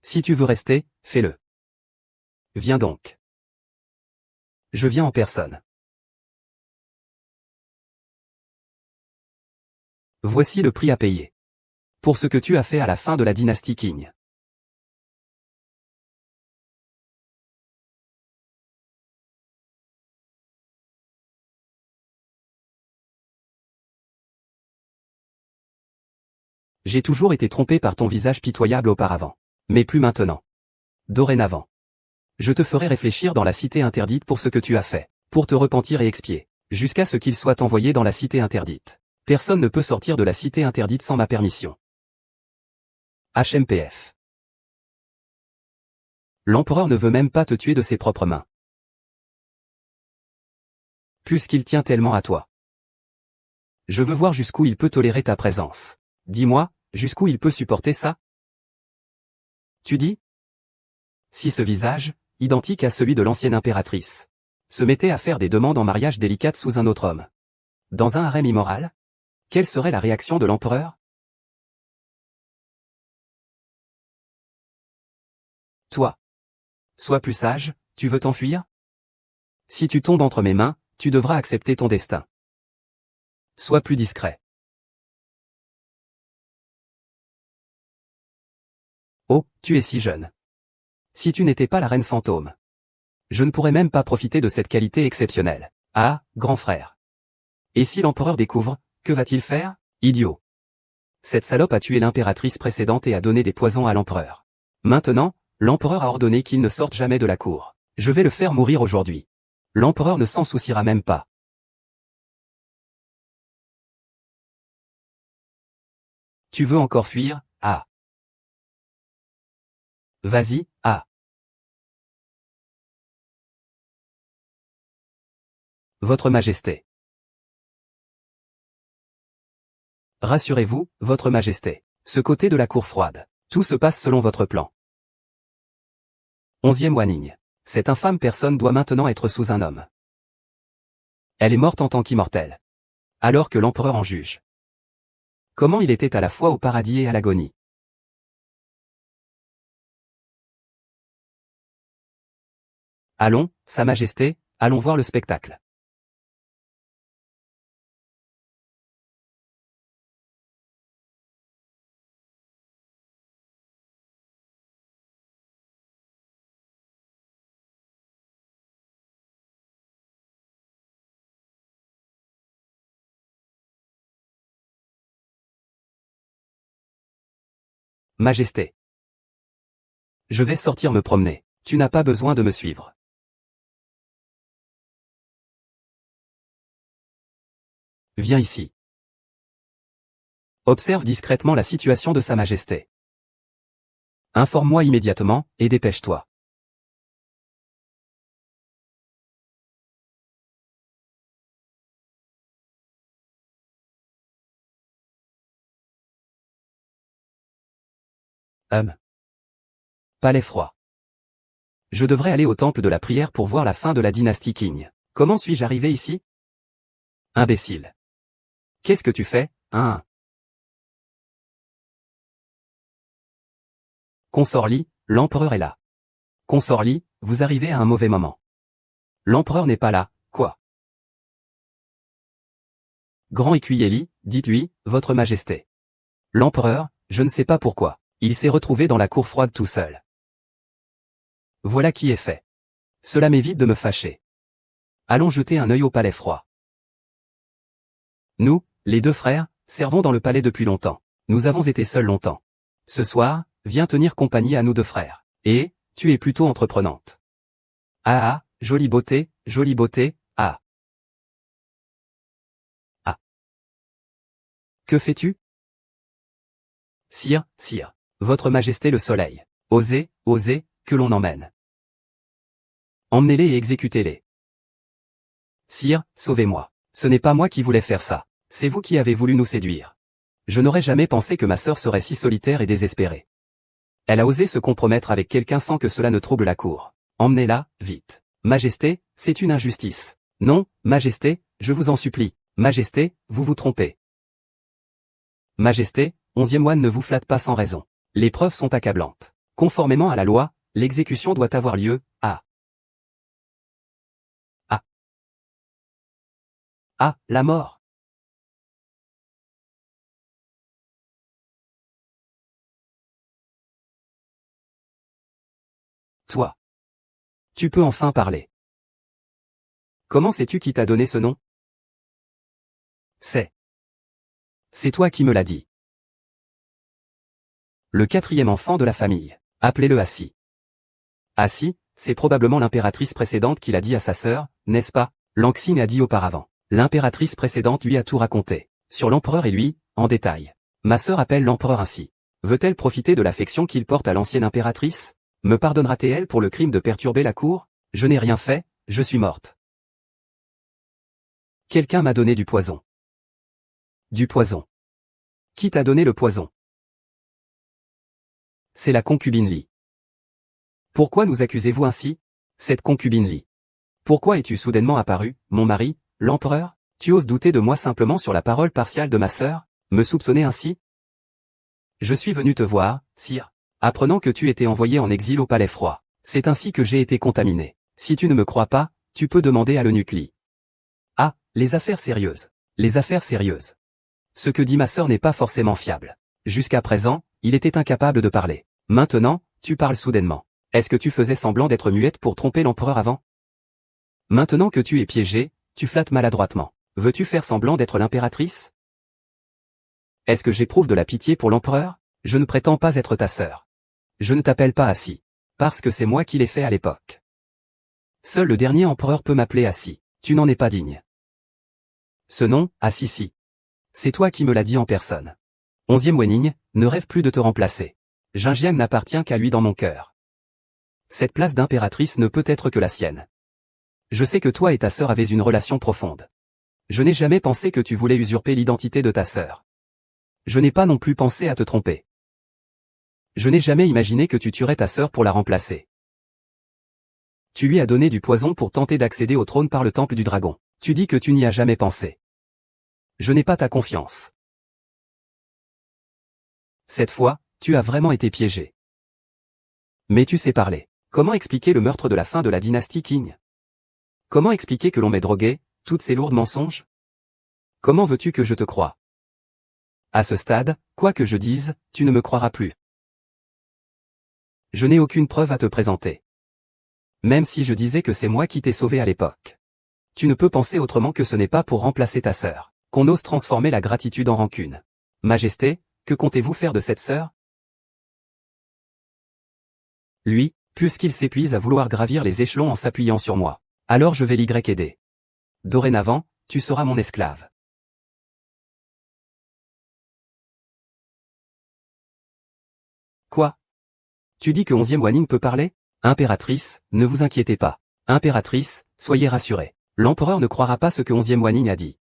A: Si tu veux rester, fais-le. Viens donc. Je viens en personne. Voici le prix à payer. Pour ce que tu as fait à la fin de la dynastie Qing. J'ai toujours été trompé par ton visage pitoyable auparavant. Mais plus maintenant. Dorénavant. Je te ferai réfléchir dans la cité interdite pour ce que tu as fait, pour te repentir et expier, jusqu'à ce qu'il soit envoyé dans la cité interdite. Personne ne peut sortir de la cité interdite sans ma permission. HMPF. L'empereur ne veut même pas te tuer de ses propres mains. Puisqu'il tient tellement à toi. Je veux voir jusqu'où il peut tolérer ta présence. Dis-moi, jusqu'où il peut supporter ça? Tu dis? Si ce visage, identique à celui de l'ancienne impératrice, se mettait à faire des demandes en mariage délicates sous un autre homme. Dans un harem immoral? quelle serait la réaction de l'empereur? Toi. Sois plus sage, tu veux t'enfuir? Si tu tombes entre mes mains, tu devras accepter ton destin. Sois plus discret. Oh, tu es si jeune. Si tu n'étais pas la reine fantôme. Je ne pourrais même pas profiter de cette qualité exceptionnelle. Ah, grand frère. Et si l'empereur découvre, que va-t-il faire? Idiot. Cette salope a tué l'impératrice précédente et a donné des poisons à l'empereur. Maintenant, l'empereur a ordonné qu'il ne sorte jamais de la cour. Je vais le faire mourir aujourd'hui. L'empereur ne s'en souciera même pas. Tu veux encore fuir? Ah. Vas-y, ah. Votre Majesté. Rassurez-vous, Votre Majesté. Ce côté de la cour froide. Tout se passe selon votre plan. 11e warning. Cette infâme personne doit maintenant être sous un homme. Elle est morte en tant qu'immortelle. Alors que l'empereur en juge. Comment il était à la fois au paradis et à l'agonie. Allons, Sa Majesté, allons voir le spectacle. Majesté. Je vais sortir me promener. Tu n'as pas besoin de me suivre. Viens ici. Observe discrètement la situation de Sa Majesté. Informe-moi immédiatement, et dépêche-toi. Palais froid. Je devrais aller au temple de la prière pour voir la fin de la dynastie Qing. Comment suis-je arrivé ici? Imbécile. Qu'est-ce que tu fais, hein? Consort Li, l'empereur est là. Consort Li, vous arrivez à un mauvais moment. L'empereur n'est pas là, quoi? Grand écuyer Li, dites-lui, Votre Majesté. L'empereur, je ne sais pas pourquoi, il s'est retrouvé dans la cour froide tout seul. Voilà qui est fait. Cela m'évite de me fâcher. Allons jeter un œil au palais froid. Nous, les deux frères, servons dans le palais depuis longtemps. Nous avons été seuls longtemps. Ce soir, viens tenir compagnie à nous deux frères. Et, tu es plutôt entreprenante. Ah ah, jolie beauté, ah. Ah. Que fais-tu? Sire, sire. Votre Majesté le Soleil. Osez, osez, que l'on emmène. Emmenez-les et exécutez-les. Sire, sauvez-moi. Ce n'est pas moi qui voulais faire ça. C'est vous qui avez voulu nous séduire. Je n'aurais jamais pensé que ma sœur serait si solitaire et désespérée. Elle a osé se compromettre avec quelqu'un sans que cela ne trouble la cour. Emmenez-la, vite. Majesté, c'est une injustice. Non, Majesté, je vous en supplie. Majesté, vous vous trompez. Majesté, 11e moine ne vous flatte pas sans raison. Les preuves sont accablantes. Conformément à la loi, l'exécution doit avoir lieu, ah. Ah. Ah, la mort. Toi. Tu peux enfin parler. Comment sais-tu qui t'a donné ce nom? C'est toi qui me l'as dit. Le 4e enfant de la famille. Appelez-le Assi. Assi, c'est probablement l'impératrice précédente qui l'a dit à sa sœur, n'est-ce pas? Lanxing a dit auparavant. L'impératrice précédente lui a tout raconté. Sur l'empereur et lui, en détail. Ma sœur appelle l'empereur ainsi. Veut-elle profiter de l'affection qu'il porte à l'ancienne impératrice? Me pardonnera-t-elle pour le crime de perturber la cour? Je n'ai rien fait, je suis morte. Quelqu'un m'a donné du poison. Du poison. Qui t'a donné le poison? C'est la concubine Li. Pourquoi nous accusez-vous ainsi? Cette concubine Li. Pourquoi es-tu soudainement apparu, mon mari, l'empereur? Tu oses douter de moi simplement sur la parole partiale de ma sœur, me soupçonner ainsi? Je suis venu te voir, sire, apprenant que tu étais envoyé en exil au palais froid. C'est ainsi que j'ai été contaminé. Si tu ne me crois pas, tu peux demander à l'eunuque. Ah, les affaires sérieuses. Les affaires sérieuses. Ce que dit ma sœur n'est pas forcément fiable. Jusqu'à présent, il était incapable de parler. Maintenant, tu parles soudainement. Est-ce que tu faisais semblant d'être muette pour tromper l'empereur avant? Maintenant que tu es piégé, tu flattes maladroitement. Veux-tu faire semblant d'être l'impératrice? Est-ce que j'éprouve de la pitié pour l'empereur? Je ne prétends pas être ta sœur. Je ne t'appelle pas Assi. Parce que c'est moi qui l'ai fait à l'époque. Seul le dernier empereur peut m'appeler Assi. Tu n'en es pas digne. Ce nom, Assisi. C'est toi qui me l'as dit en personne. 11e Wenning, ne rêve plus de te remplacer. Jinjiang n'appartient qu'à lui dans mon cœur. Cette place d'impératrice ne peut être que la sienne. Je sais que toi et ta sœur avez une relation profonde. Je n'ai jamais pensé que tu voulais usurper l'identité de ta sœur. Je n'ai pas non plus pensé à te tromper. Je n'ai jamais imaginé que tu tuerais ta sœur pour la remplacer. Tu lui as donné du poison pour tenter d'accéder au trône par le temple du dragon. Tu dis que tu n'y as jamais pensé. Je n'ai pas ta confiance. Cette fois, tu as vraiment été piégé. Mais tu sais parler. Comment expliquer le meurtre de la fin de la dynastie Qing? Comment expliquer que l'on m'ait drogué, toutes ces lourds mensonges? Comment veux-tu que je te croie? À ce stade, quoi que je dise, tu ne me croiras plus. Je n'ai aucune preuve à te présenter. Même si je disais que c'est moi qui t'ai sauvé à l'époque. Tu ne peux penser autrement que ce n'est pas pour remplacer ta sœur, qu'on ose transformer la gratitude en rancune. Majesté, que comptez-vous faire de cette sœur? Lui, puisqu'il s'épuise à vouloir gravir les échelons en s'appuyant sur moi, alors je vais l'y aider. Dorénavant, tu seras mon esclave. Quoi? Tu dis que 11e Wanning peut parler? Impératrice, ne vous inquiétez pas. Impératrice, soyez rassurée. L'empereur ne croira pas ce que 11e Wanning a dit.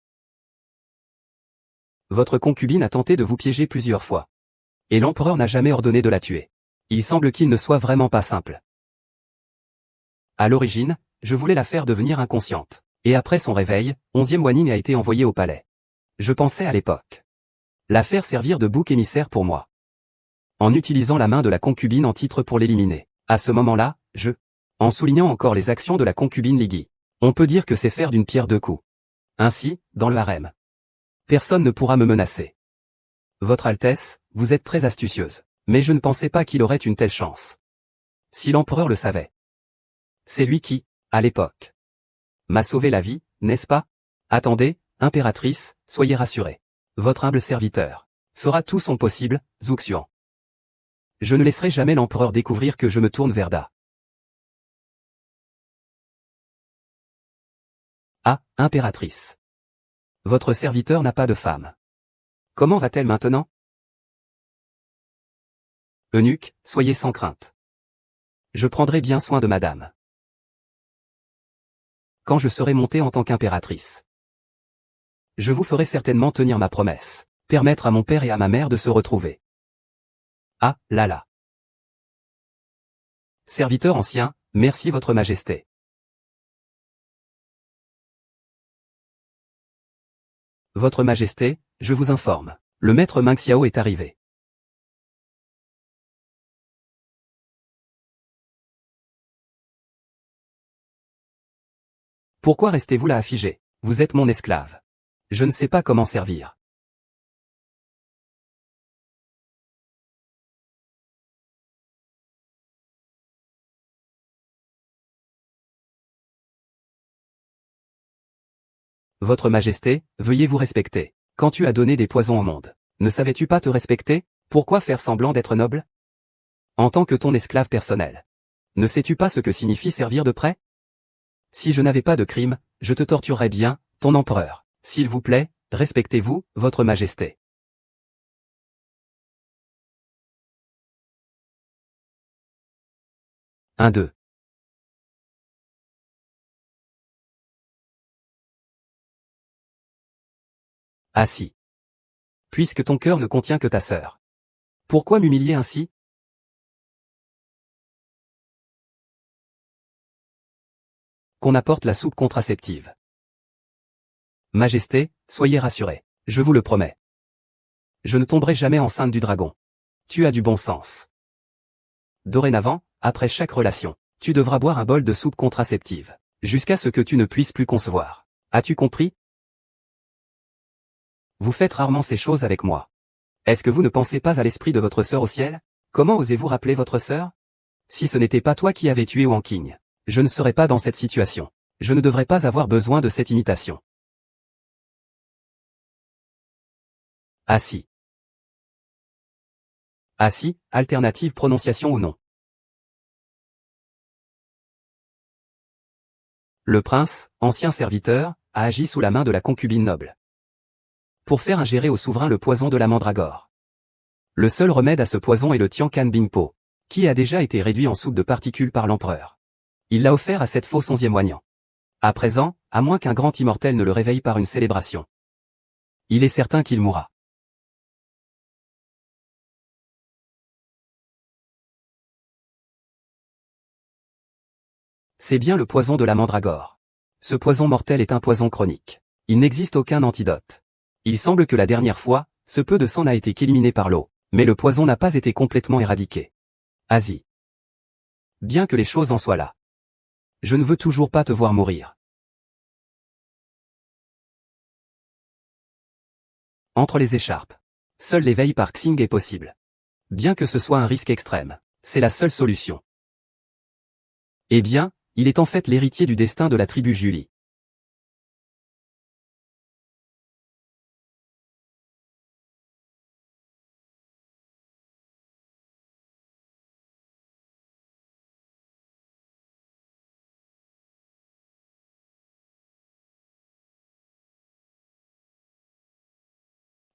A: Votre concubine a tenté de vous piéger plusieurs fois. Et l'empereur n'a jamais ordonné de la tuer. Il semble qu'il ne soit vraiment pas simple. À l'origine, je voulais la faire devenir inconsciente. Et après son réveil, 11e Wanning a été envoyé au palais. Je pensais à l'époque la faire servir de bouc émissaire pour moi. En utilisant la main de la concubine en titre pour l'éliminer. À ce moment-là, en soulignant encore les actions de la concubine Ligi, on peut dire que c'est faire d'une pierre deux coups. Ainsi, dans le harem, personne ne pourra me menacer. Votre Altesse, vous êtes très astucieuse, mais je ne pensais pas qu'il aurait une telle chance. Si l'empereur le savait. C'est lui qui, à l'époque, m'a sauvé la vie, n'est-ce pas? Attendez, impératrice, soyez rassurée. Votre humble serviteur fera tout son possible, Zhuxian. Je ne laisserai jamais l'empereur découvrir que je me tourne vers Da. Ah, impératrice. Votre serviteur n'a pas de femme. Comment va-t-elle maintenant? Eunuque, soyez sans crainte. Je prendrai bien soin de madame. Quand je serai montée en tant qu'impératrice, je vous ferai certainement tenir ma promesse, permettre à mon père et à ma mère de se retrouver. Ah, là là. Serviteur ancien, merci votre majesté. Votre majesté, je vous informe, le maître Meng Xiao est arrivé. Pourquoi restez-vous là affigé? Vous êtes mon esclave. Je ne sais pas comment servir. Votre majesté, veuillez vous respecter. Quand tu as donné des poisons au monde, ne savais-tu pas te respecter? Pourquoi faire semblant d'être noble? En tant que ton esclave personnel. Ne sais-tu pas ce que signifie servir de près? Si je n'avais pas de crime, je te torturerais bien, ton empereur. S'il vous plaît, respectez-vous, votre majesté. 1-2. Ah si. Puisque ton cœur ne contient que ta sœur. Pourquoi m'humilier ainsi? Qu'on apporte la soupe contraceptive. Majesté, soyez rassurée. Je vous le promets. Je ne tomberai jamais enceinte du dragon. Tu as du bon sens. Dorénavant, après chaque relation, tu devras boire un bol de soupe contraceptive, jusqu'à ce que tu ne puisses plus concevoir. As-tu compris? Vous faites rarement ces choses avec moi. Est-ce que vous ne pensez pas à l'esprit de votre sœur au ciel? Comment osez-vous rappeler votre sœur? Si ce n'était pas toi qui avais tué Wang Qing, je ne serais pas dans cette situation. Je ne devrais pas avoir besoin de cette imitation. Assis. Assis, alternative prononciation ou non. Le prince, ancien serviteur, a agi sous la main de la concubine noble. Pour faire ingérer au souverain le poison de la mandragore. Le seul remède à ce poison est le Tiancan Bingpo, qui a déjà été réduit en soupe de particules par l'empereur. Il l'a offert à cette fausse 11e Oignant. À présent, à moins qu'un grand immortel ne le réveille par une célébration, il est certain qu'il mourra. C'est bien le poison de la mandragore. Ce poison mortel est un poison chronique. Il n'existe aucun antidote. Il semble que la dernière fois, ce peu de sang n'a été qu'éliminé par l'eau, mais le poison n'a pas été complètement éradiqué. Asie. Bien que les choses en soient là. Je ne veux toujours pas te voir mourir. Entre les écharpes. Seul l'éveil par Xing est possible. Bien que ce soit un risque extrême, c'est la seule solution. Eh bien, il est en fait l'héritier du destin de la tribu Julie.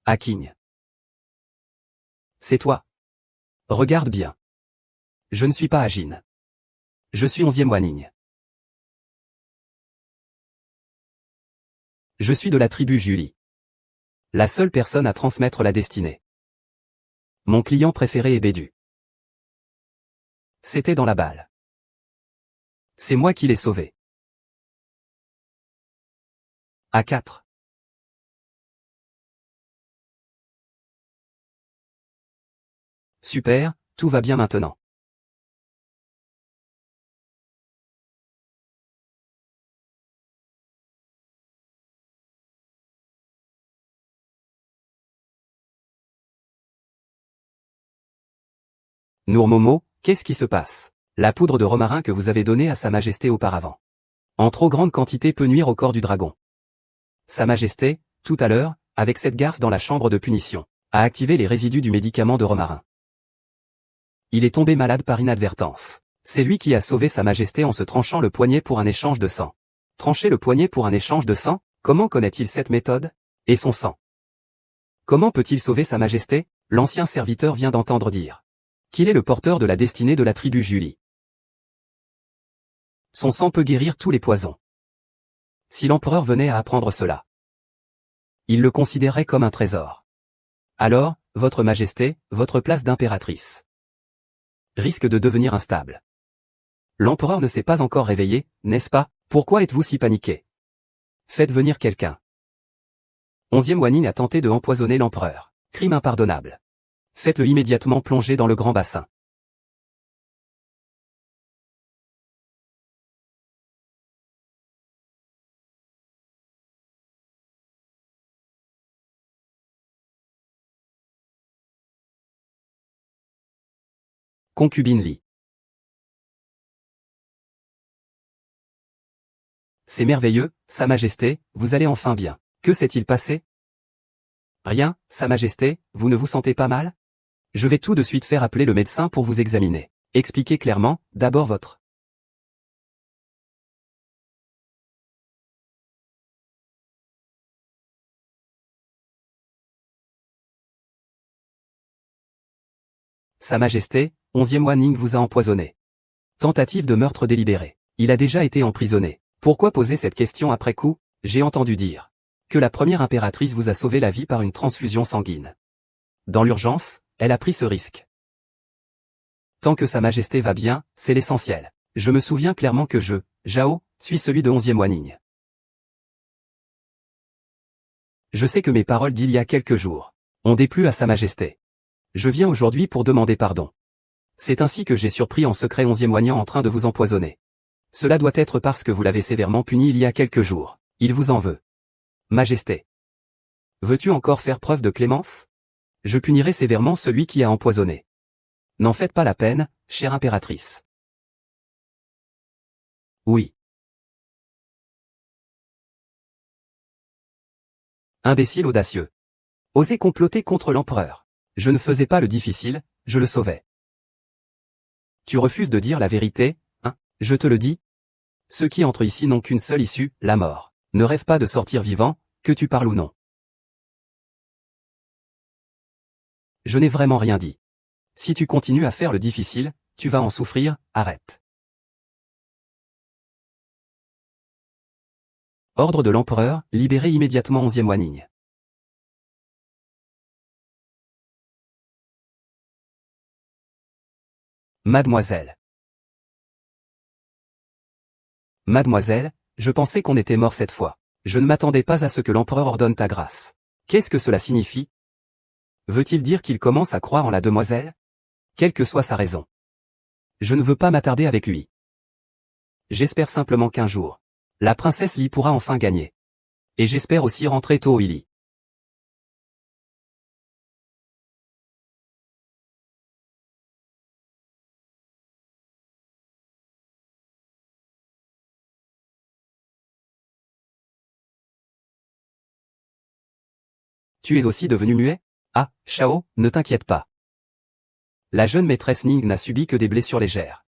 A: Haking. C'est toi. Regarde bien. Je ne suis pas Ajin. Je suis 11e Wanning. Je suis de la tribu Julie. La seule personne à transmettre la destinée. Mon client préféré est Bédu. C'était dans la balle. C'est moi qui l'ai sauvé. A4. Super, tout va bien maintenant. Nourmomo, qu'est-ce qui se passe? La poudre de romarin que vous avez donnée à Sa Majesté auparavant. En trop grande quantité peut nuire au corps du dragon. Sa Majesté, tout à l'heure, avec cette garce dans la chambre de punition, a activé les résidus du médicament de romarin. Il est tombé malade par inadvertance. C'est lui qui a sauvé Sa Majesté en se tranchant le poignet pour un échange de sang. Trancher le poignet pour un échange de sang? Comment connaît-il cette méthode? Et son sang? Comment peut-il sauver Sa Majesté? L'ancien serviteur vient d'entendre dire qu'il est le porteur de la destinée de la tribu Julie. Son sang peut guérir tous les poisons. Si l'empereur venait à apprendre cela, il le considérerait comme un trésor. Alors, votre Majesté, votre place d'impératrice risque de devenir instable. L'empereur ne s'est pas encore réveillé, n'est-ce pas? Pourquoi êtes-vous si paniqué? Faites venir quelqu'un. 11e Wanning a tenté de empoisonner l'empereur. Crime impardonnable. Faites-le immédiatement plonger dans le grand bassin. Concubine Li. C'est merveilleux, Sa Majesté, vous allez enfin bien. Que s'est-il passé? Rien, Sa Majesté, vous ne vous sentez pas mal? Je vais tout de suite faire appeler le médecin pour vous examiner. Expliquez clairement, d'abord votre. Sa Majesté, 11e Wanning vous a empoisonné. Tentative de meurtre délibéré. Il a déjà été emprisonné. Pourquoi poser cette question après coup? J'ai entendu dire que la première impératrice vous a sauvé la vie par une transfusion sanguine. Dans l'urgence, elle a pris ce risque. Tant que Sa Majesté va bien, c'est l'essentiel. Je me souviens clairement que je, Zhao, suis celui de 11e Wanning. Je sais que mes paroles d'il y a quelques jours ont déplu à Sa Majesté. Je viens aujourd'hui pour demander pardon. C'est ainsi que j'ai surpris en secret 11e Oignant en train de vous empoisonner. Cela doit être parce que vous l'avez sévèrement puni il y a quelques jours. Il vous en veut. Majesté. Veux-tu encore faire preuve de clémence? Je punirai sévèrement celui qui a empoisonné. N'en faites pas la peine, chère impératrice. Oui. Imbécile audacieux. Oser comploter contre l'empereur. Je ne faisais pas le difficile, je le sauvais. Tu refuses de dire la vérité, hein? Je te le dis. Ceux qui entrent ici n'ont qu'une seule issue, la mort. Ne rêve pas de sortir vivant, que tu parles ou non. Je n'ai vraiment rien dit. Si tu continues à faire le difficile, tu vas en souffrir, arrête. Ordre de l'empereur, libérez immédiatement 11e Wanning. Mademoiselle. Mademoiselle, je pensais qu'on était mort cette fois. Je ne m'attendais pas à ce que l'empereur ordonne ta grâce. Qu'est-ce que cela signifie? Veut-il dire qu'il commence à croire en la demoiselle? Quelle que soit sa raison. Je ne veux pas m'attarder avec lui. J'espère simplement qu'un jour, la princesse Li pourra enfin gagner. Et j'espère aussi rentrer tôt au lit. Tu es aussi devenu muet? Ah, Shao, ne t'inquiète pas. La jeune maîtresse Ning n'a subi que des blessures légères.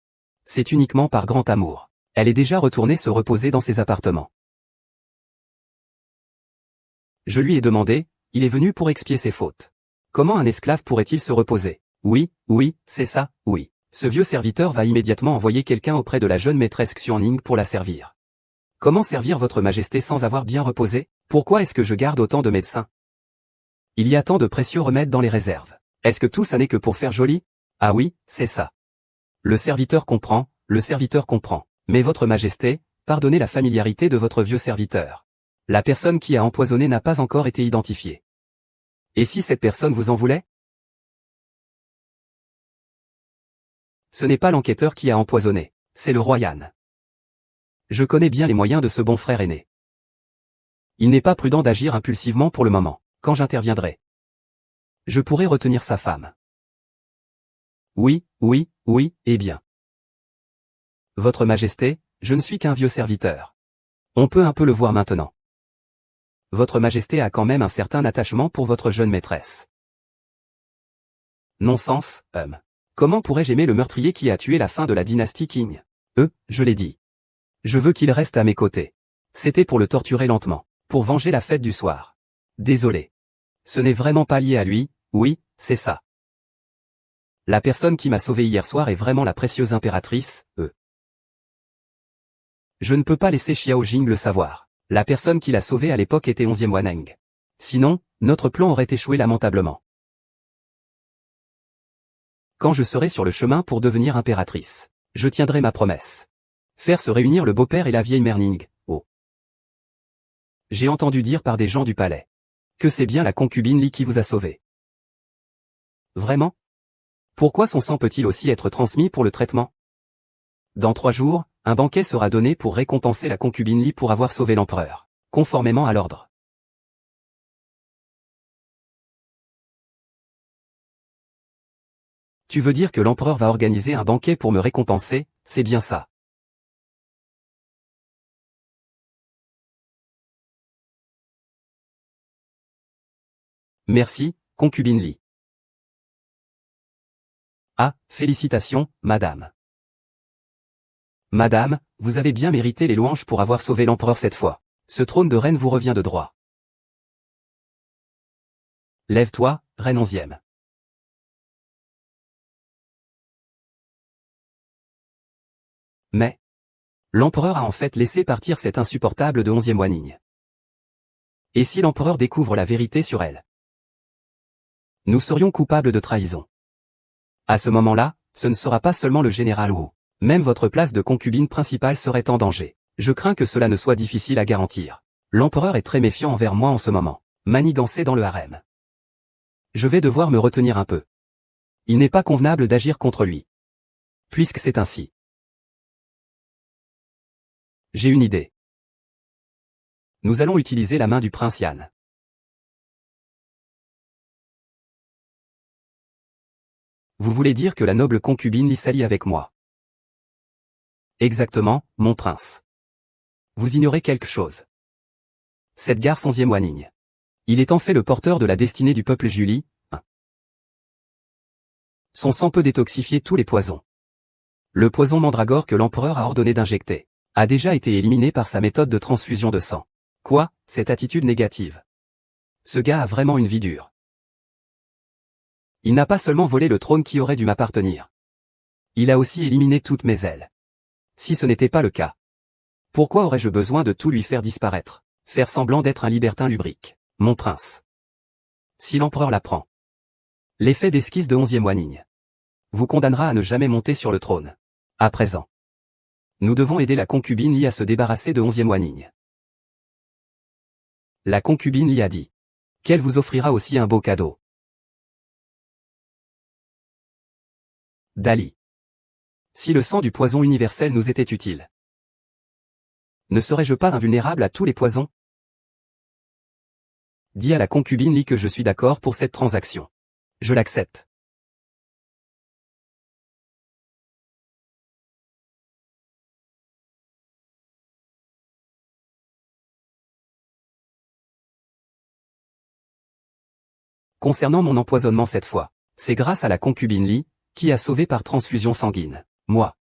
A: C'est uniquement par grand amour. Elle est déjà retournée se reposer dans ses appartements. Je lui ai demandé, il est venu pour expier ses fautes. Comment un esclave pourrait-il se reposer? Oui, c'est ça, oui. Ce vieux serviteur va immédiatement envoyer quelqu'un auprès de la jeune maîtresse Xianning pour la servir. Comment servir votre majesté sans avoir bien reposé? Pourquoi est-ce que je garde autant de médecins? Il y a tant de précieux remèdes dans les réserves. Est-ce que tout ça n'est que pour faire joli? Ah oui, c'est ça. Le serviteur comprend. Mais votre majesté, pardonnez la familiarité de votre vieux serviteur. La personne qui a empoisonné n'a pas encore été identifiée. Et si cette personne vous en voulait? Ce n'est pas l'enquêteur qui a empoisonné, c'est le roi Yan. Je connais bien les moyens de ce bon frère aîné. Il n'est pas prudent d'agir impulsivement pour le moment. Quand j'interviendrai, je pourrai retenir sa femme. Oui, eh bien. Votre Majesté, je ne suis qu'un vieux serviteur. On peut un peu le voir maintenant. Votre Majesté a quand même un certain attachement pour votre jeune maîtresse. Non-sens, Comment pourrais-je aimer le meurtrier qui a tué la fin de la dynastie Qing? Je l'ai dit. Je veux qu'il reste à mes côtés. C'était pour le torturer lentement, pour venger la fête du soir. Désolé. Ce n'est vraiment pas lié à lui, oui, c'est ça. La personne qui m'a sauvé hier soir est vraiment la précieuse impératrice, Je ne peux pas laisser Xiao Jing le savoir. La personne qui l'a sauvé à l'époque était 11e Wanning. Sinon, notre plan aurait échoué lamentablement. Quand je serai sur le chemin pour devenir impératrice, je tiendrai ma promesse. Faire se réunir le beau-père et la vieille mère Ning. J'ai entendu dire par des gens du palais que c'est bien la concubine Li qui vous a sauvé. Vraiment? Pourquoi son sang peut-il aussi être transmis pour le traitement? Dans 3 jours, un banquet sera donné pour récompenser la concubine Li pour avoir sauvé l'empereur, conformément à l'ordre. Tu veux dire que l'empereur va organiser un banquet pour me récompenser, c'est bien ça. Merci, concubine Li. Ah, félicitations, madame. Madame, vous avez bien mérité les louanges pour avoir sauvé l'empereur cette fois. Ce trône de reine vous revient de droit. Lève-toi, reine 11e. Mais, l'empereur a en fait laissé partir cette insupportable de 11e Wanning. Et si l'empereur découvre la vérité sur elle? Nous serions coupables de trahison. À ce moment-là, ce ne sera pas seulement le général Wu. Même votre place de concubine principale serait en danger. Je crains que cela ne soit difficile à garantir. L'empereur est très méfiant envers moi en ce moment. manigancé dans le harem. Je vais devoir me retenir un peu. Il n'est pas convenable d'agir contre lui. Puisque c'est ainsi. J'ai une idée. Nous allons utiliser la main du prince Yan. Vous voulez dire que la noble concubine Li s'allie avec moi? Exactement, mon prince. Vous ignorez quelque chose. Cette gare 11e Wanning. Il est en fait le porteur de la destinée du peuple Julie. Son sang peut détoxifier tous les poisons. Le poison mandragore que l'empereur a ordonné d'injecter a déjà été éliminé par sa méthode de transfusion de sang. Quoi, cette attitude négative? Ce gars a vraiment une vie dure. Il n'a pas seulement volé le trône qui aurait dû m'appartenir. Il a aussi éliminé toutes mes ailes. Si ce n'était pas le cas, pourquoi aurais-je besoin de tout lui faire disparaître, faire semblant d'être un libertin lubrique, mon prince? Si l'empereur l'apprend, l'effet d'esquisse de 11e Wanning vous condamnera à ne jamais monter sur le trône. À présent, nous devons aider la concubine Li à se débarrasser de 11e Wanning. La concubine Li a dit qu'elle vous offrira aussi un beau cadeau. Dali. Si le sang du poison universel nous était utile, ne serais-je pas invulnérable à tous les poisons? Dis à la concubine Li que je suis d'accord pour cette transaction. Je l'accepte. Concernant mon empoisonnement cette fois, c'est grâce à la concubine Li, qui a sauvé par transfusion sanguine, moi.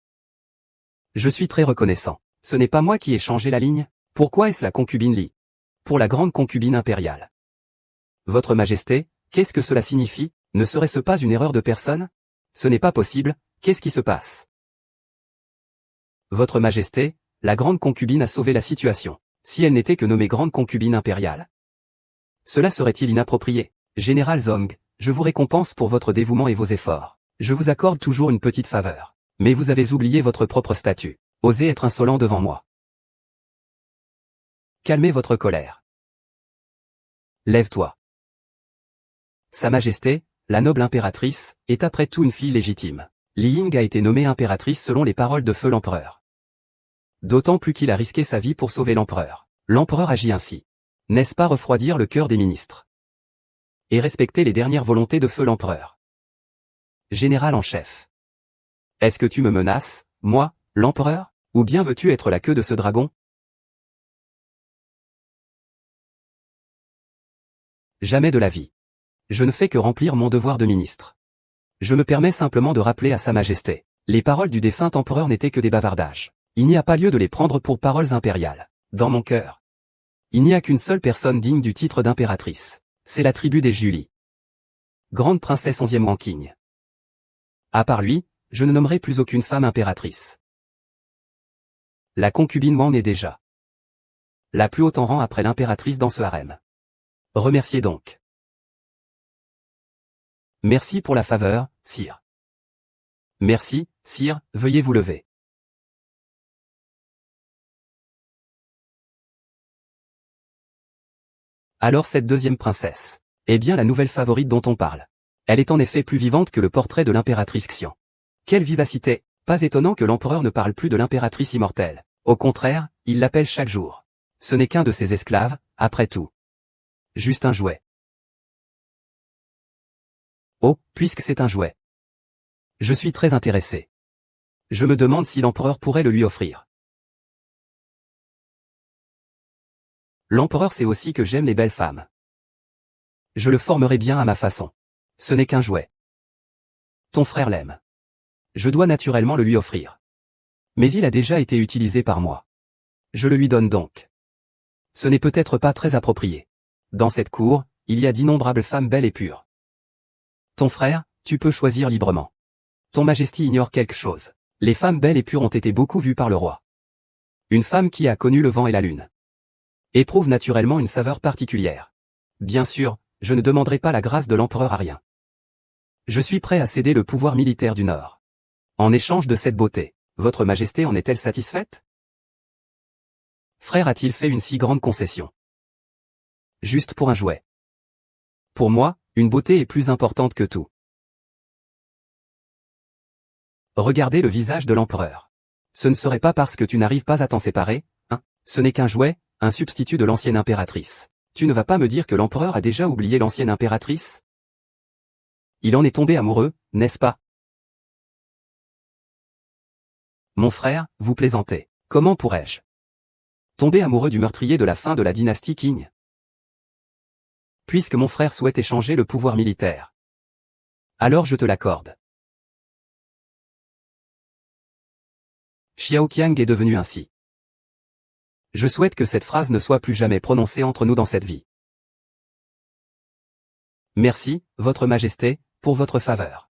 A: Je suis très reconnaissant. Ce n'est pas moi qui ai changé la ligne. Pourquoi est-ce la concubine Li? Pour la grande concubine impériale. Votre Majesté, qu'est-ce que cela signifie? Ne serait-ce pas une erreur de personne? Ce n'est pas possible, qu'est-ce qui se passe? Votre Majesté, la grande concubine a sauvé la situation. Si elle n'était que nommée grande concubine impériale, cela serait-il inapproprié? Général Zong, je vous récompense pour votre dévouement et vos efforts. Je vous accorde toujours une petite faveur. Mais vous avez oublié votre propre statut. Osez être insolent devant moi. Calmez votre colère. Lève-toi. Sa Majesté, la noble impératrice, est après tout une fille légitime. Li Ying a été nommée impératrice selon les paroles de feu l'empereur. D'autant plus qu'il a risqué sa vie pour sauver l'empereur. L'empereur agit ainsi. N'est-ce pas refroidir le cœur des ministres? Et respecter les dernières volontés de feu l'empereur. Général en chef. Est-ce que tu me menaces, moi, l'empereur, ou bien veux-tu être la queue de ce dragon? Jamais de la vie. Je ne fais que remplir mon devoir de ministre. Je me permets simplement de rappeler à Sa Majesté. Les paroles du défunt empereur n'étaient que des bavardages. Il n'y a pas lieu de les prendre pour paroles impériales. Dans mon cœur, il n'y a qu'une seule personne digne du titre d'impératrice. C'est la tribu des Julie. Grande princesse 11e ranking. À part lui, je ne nommerai plus aucune femme impératrice. La concubine Wang est déjà la plus haute en rang après l'impératrice dans ce harem. Remerciez donc. Merci pour la faveur, sire. Merci, sire, veuillez vous lever. Alors cette deuxième princesse est bien la nouvelle favorite dont on parle. Elle est en effet plus vivante que le portrait de l'impératrice Xian. Quelle vivacité! Pas étonnant que l'empereur ne parle plus de l'impératrice immortelle. Au contraire, il l'appelle chaque jour. Ce n'est qu'un de ses esclaves, après tout. Juste un jouet. Oh, puisque c'est un jouet. Je suis très intéressé. Je me demande si l'empereur pourrait le lui offrir. L'empereur sait aussi que j'aime les belles femmes. Je le formerai bien à ma façon. Ce n'est qu'un jouet. Ton frère l'aime. Je dois naturellement le lui offrir. Mais il a déjà été utilisé par moi. Je le lui donne donc. Ce n'est peut-être pas très approprié. Dans cette cour, il y a d'innombrables femmes belles et pures. Ton frère, tu peux choisir librement. Ton Majesté ignore quelque chose. Les femmes belles et pures ont été beaucoup vues par le roi. Une femme qui a connu le vent et la lune éprouve naturellement une saveur particulière. Bien sûr, je ne demanderai pas la grâce de l'empereur à rien. Je suis prêt à céder le pouvoir militaire du Nord. En échange de cette beauté, votre Majesté en est-elle satisfaite? Frère a-t-il fait une si grande concession? Juste pour un jouet. Pour moi, une beauté est plus importante que tout. Regardez le visage de l'empereur. Ce ne serait pas parce que tu n'arrives pas à t'en séparer, hein, ce n'est qu'un jouet, un substitut de l'ancienne impératrice. Tu ne vas pas me dire que l'empereur a déjà oublié l'ancienne impératrice? Il en est tombé amoureux, n'est-ce pas? Mon frère, vous plaisantez. Comment pourrais-je tomber amoureux du meurtrier de la fin de la dynastie Qing? Puisque mon frère souhaite échanger le pouvoir militaire. Alors je te l'accorde. Xiao Qiang est devenu ainsi. Je souhaite que cette phrase ne soit plus jamais prononcée entre nous dans cette vie. Merci, Votre Majesté, pour votre faveur.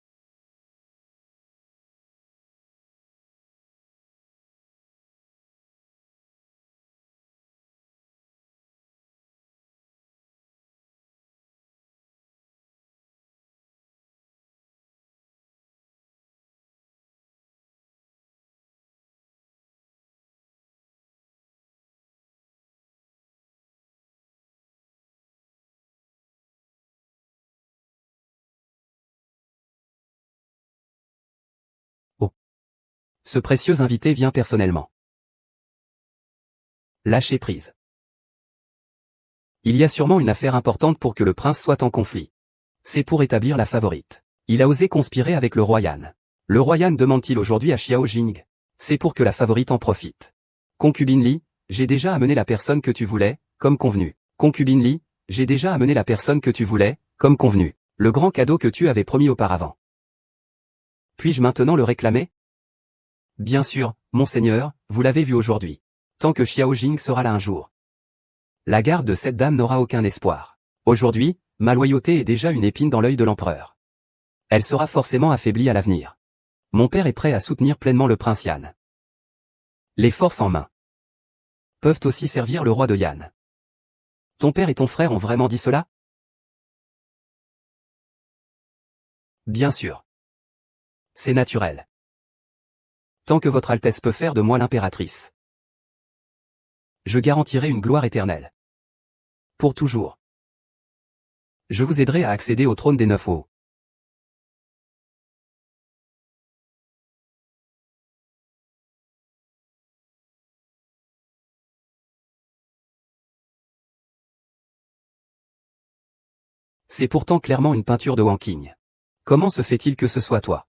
A: Oh. Ce précieux invité vient personnellement. Lâchez prise. Il y a sûrement une affaire importante pour que le prince soit en conflit. C'est pour établir la favorite. Il a osé conspirer avec le roi Yan. Le roi Yan demande-t-il aujourd'hui à Xiao Jing? C'est pour que la favorite en profite. Concubine Li, j'ai déjà amené la personne que tu voulais, comme convenu. Concubine Li, j'ai déjà amené la personne que tu voulais, comme convenu. Le grand cadeau que tu avais promis auparavant. Puis-je maintenant le réclamer? Bien sûr, monseigneur, vous l'avez vu aujourd'hui. Tant que Xiao Jing sera là un jour. La garde de cette dame n'aura aucun espoir. Aujourd'hui, ma loyauté est déjà une épine dans l'œil de l'empereur. Elle sera forcément affaiblie à l'avenir. Mon père est prêt à soutenir pleinement le prince Yan. Les forces en main peuvent aussi servir le roi de Yan. Ton père et ton frère ont vraiment dit cela? Bien sûr. C'est naturel. Tant que votre Altesse peut faire de moi l'impératrice. Je garantirai une gloire éternelle. Pour toujours. Je vous aiderai à accéder au trône des 9 hauts. C'est pourtant clairement une peinture de Wang Qing. Comment se fait-il que ce soit toi?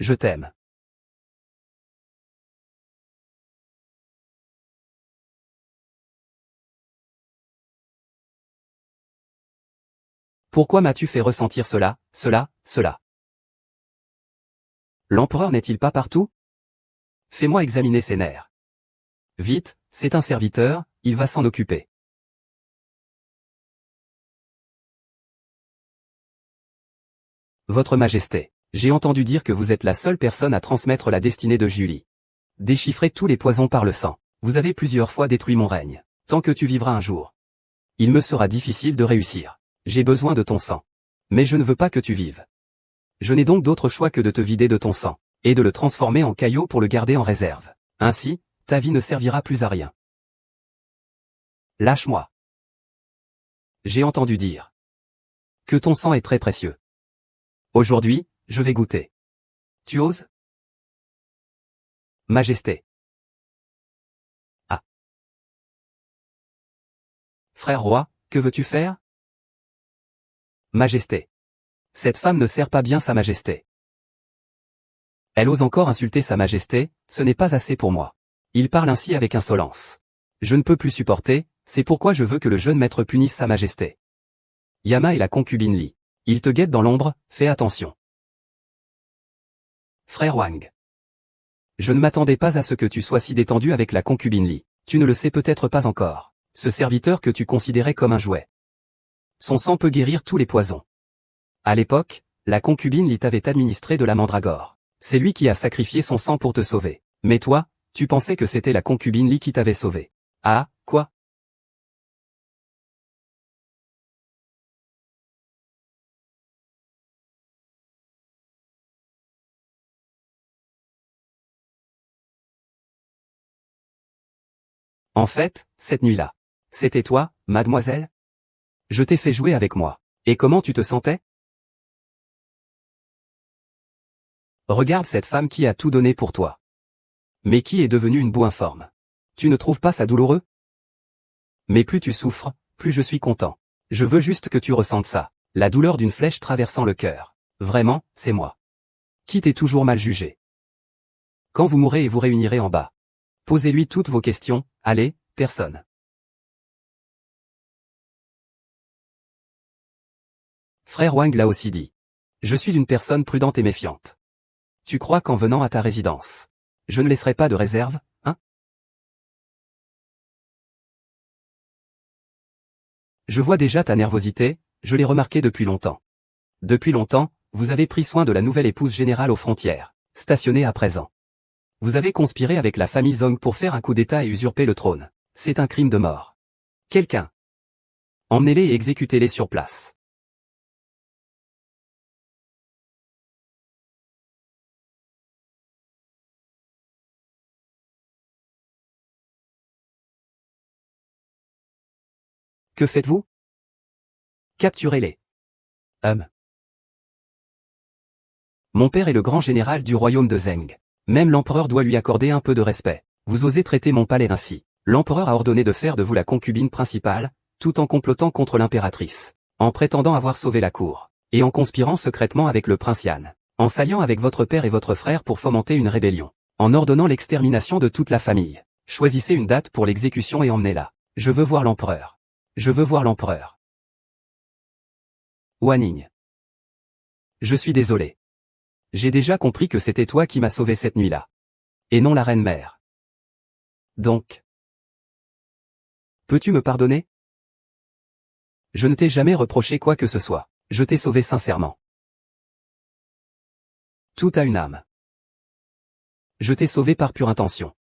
A: Je t'aime. Pourquoi m'as-tu fait ressentir cela? L'empereur n'est-il pas partout? Fais-moi examiner ses nerfs. Vite, c'est un serviteur, il va s'en occuper. Votre Majesté, j'ai entendu dire que vous êtes la seule personne à transmettre la destinée de Julie. Déchiffrez tous les poisons par le sang. Vous avez plusieurs fois détruit mon règne. Tant que tu vivras un jour. Il me sera difficile de réussir. J'ai besoin de ton sang. Mais je ne veux pas que tu vives. Je n'ai donc d'autre choix que de te vider de ton sang, et de le transformer en caillot pour le garder en réserve. Ainsi, ta vie ne servira plus à rien. Lâche-moi. J'ai entendu dire que ton sang est très précieux. Aujourd'hui, je vais goûter. Tu oses? Majesté. Ah. Frère roi, que veux-tu faire? Majesté. Cette femme ne sert pas bien sa majesté. Elle ose encore insulter sa majesté, ce n'est pas assez pour moi. Il parle ainsi avec insolence. Je ne peux plus supporter, c'est pourquoi je veux que le jeune maître punisse sa majesté. Yama est la concubine Li. Il te guette dans l'ombre, fais attention. Frère Wang. Je ne m'attendais pas à ce que tu sois si détendu avec la concubine Li. Tu ne le sais peut-être pas encore. Ce serviteur que tu considérais comme un jouet. Son sang peut guérir tous les poisons. À l'époque, la concubine Li t'avait administré de la mandragore. C'est lui qui a sacrifié son sang pour te sauver. Mais toi, tu pensais que c'était la concubine Li qui t'avait sauvé. Ah, quoi? En fait, cette nuit-là. C'était toi, mademoiselle? Je t'ai fait jouer avec moi. Et comment tu te sentais? Regarde cette femme qui a tout donné pour toi. Mais qui est devenue une boue informe. Tu ne trouves pas ça douloureux? Mais plus tu souffres, plus je suis content. Je veux juste que tu ressentes ça. La douleur d'une flèche traversant le cœur. Vraiment, c'est moi. Qui t'ai toujours mal jugé. Quand vous mourrez et vous réunirez en bas. Posez-lui toutes vos questions, allez, personne. Frère Wang l'a aussi dit. Je suis une personne prudente et méfiante. Tu crois qu'en venant à ta résidence, je ne laisserai pas de réserve, hein? Je vois déjà ta nervosité, je l'ai remarqué depuis longtemps. Depuis longtemps, vous avez pris soin de la nouvelle épouse générale aux frontières, stationnée à présent. Vous avez conspiré avec la famille Zong pour faire un coup d'État et usurper le trône. C'est un crime de mort. Quelqu'un. Emmenez-les et exécutez-les sur place. Que faites-vous? Capturez-les. Mon père est le grand général du royaume de Zeng. Même l'empereur doit lui accorder un peu de respect. Vous osez traiter mon palais ainsi. L'empereur a ordonné de faire de vous la concubine principale, tout en complotant contre l'impératrice, en prétendant avoir sauvé la cour, et en conspirant secrètement avec le prince Yan, en s'alliant avec votre père et votre frère pour fomenter une rébellion, en ordonnant l'extermination de toute la famille. Choisissez une date pour l'exécution et emmenez-la. Je veux voir l'empereur. Je veux voir l'empereur. Wanning. Je suis désolé. J'ai déjà compris que c'était toi qui m'as sauvé cette nuit-là. Et non la reine-mère. Donc. Peux-tu me pardonner? Je ne t'ai jamais reproché quoi que ce soit. Je t'ai sauvé sincèrement. Tout a une âme. Je t'ai sauvé par pure intention.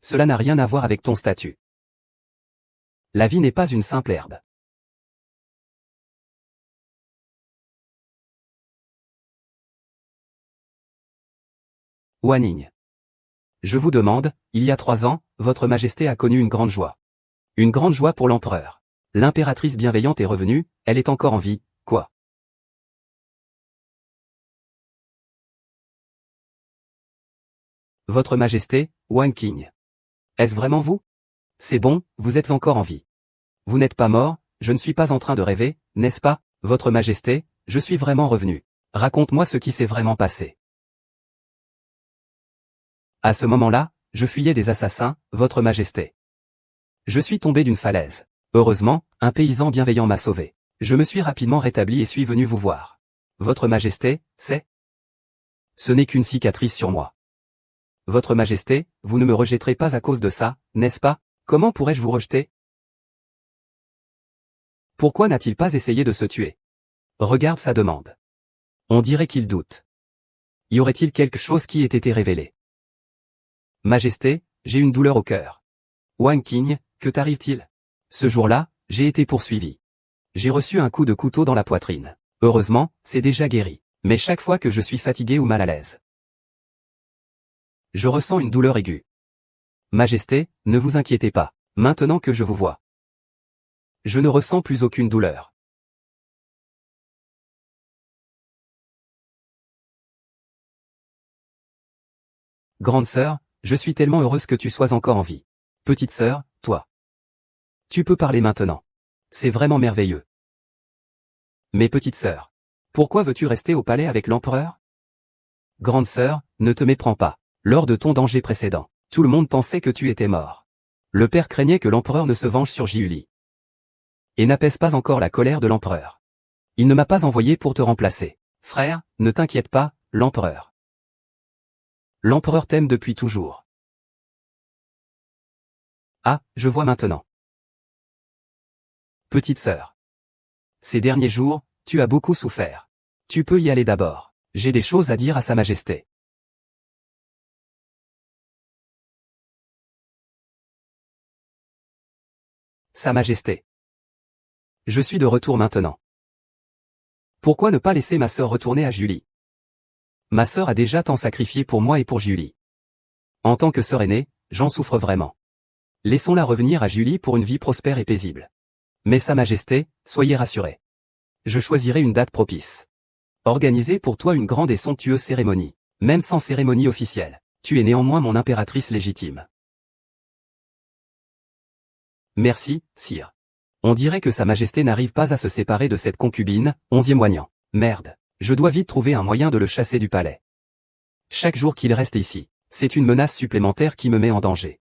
A: Cela n'a rien à voir avec ton statut. La vie n'est pas une simple herbe. Wanning. Je vous demande, il y a 3 ans, votre majesté a connu une grande joie. Une grande joie pour l'empereur. L'impératrice bienveillante est revenue, elle est encore en vie, quoi. Votre majesté, Wang King. Est-ce vraiment vous? C'est bon, vous êtes encore en vie. Vous n'êtes pas mort, je ne suis pas en train de rêver, n'est-ce pas, votre majesté, je suis vraiment revenu. Raconte-moi ce qui s'est vraiment passé. À ce moment-là, je fuyais des assassins, votre majesté. Je suis tombé d'une falaise. Heureusement, un paysan bienveillant m'a sauvé. Je me suis rapidement rétabli et suis venu vous voir. Votre majesté, c'est? Ce n'est qu'une cicatrice sur moi. Votre majesté, vous ne me rejetterez pas à cause de ça, n'est-ce pas? Comment pourrais-je vous rejeter? Pourquoi n'a-t-il pas essayé de se tuer? Regarde sa demande. On dirait qu'il doute. Y aurait-il quelque chose qui ait été révélé? Majesté, j'ai une douleur au cœur. Wang King, que t'arrive-t-il? Ce jour-là, j'ai été poursuivi. J'ai reçu un coup de couteau dans la poitrine. Heureusement, c'est déjà guéri. Mais chaque fois que je suis fatigué ou mal à l'aise, je ressens une douleur aiguë. Majesté, ne vous inquiétez pas. Maintenant que je vous vois, je ne ressens plus aucune douleur. Grande sœur, je suis tellement heureuse que tu sois encore en vie. Petite sœur, toi. Tu peux parler maintenant. C'est vraiment merveilleux. Mais petite sœur, pourquoi veux-tu rester au palais avec l'empereur? Grande sœur, ne te méprends pas. Lors de ton danger précédent, tout le monde pensait que tu étais mort. Le père craignait que l'empereur ne se venge sur Jiuli. Et n'apaise pas encore la colère de l'empereur. Il ne m'a pas envoyé pour te remplacer. Frère, ne t'inquiète pas, l'empereur. L'empereur t'aime depuis toujours. Ah, je vois maintenant. Petite sœur. Ces derniers jours, tu as beaucoup souffert. Tu peux y aller d'abord. J'ai des choses à dire à Sa Majesté. Sa Majesté. Je suis de retour maintenant. Pourquoi ne pas laisser ma sœur retourner à Julie? Ma sœur a déjà tant sacrifié pour moi et pour Julie. En tant que sœur aînée, j'en souffre vraiment. Laissons-la revenir à Julie pour une vie prospère et paisible. Mais Sa Majesté, soyez rassurée. Je choisirai une date propice. Organiser pour toi une grande et somptueuse cérémonie. Même sans cérémonie officielle, tu es néanmoins mon impératrice légitime. Merci, sire. On dirait que Sa Majesté n'arrive pas à se séparer de cette concubine, 11e oignant. Merde, je dois vite trouver un moyen de le chasser du palais. Chaque jour qu'il reste ici, c'est une menace supplémentaire qui me met en danger.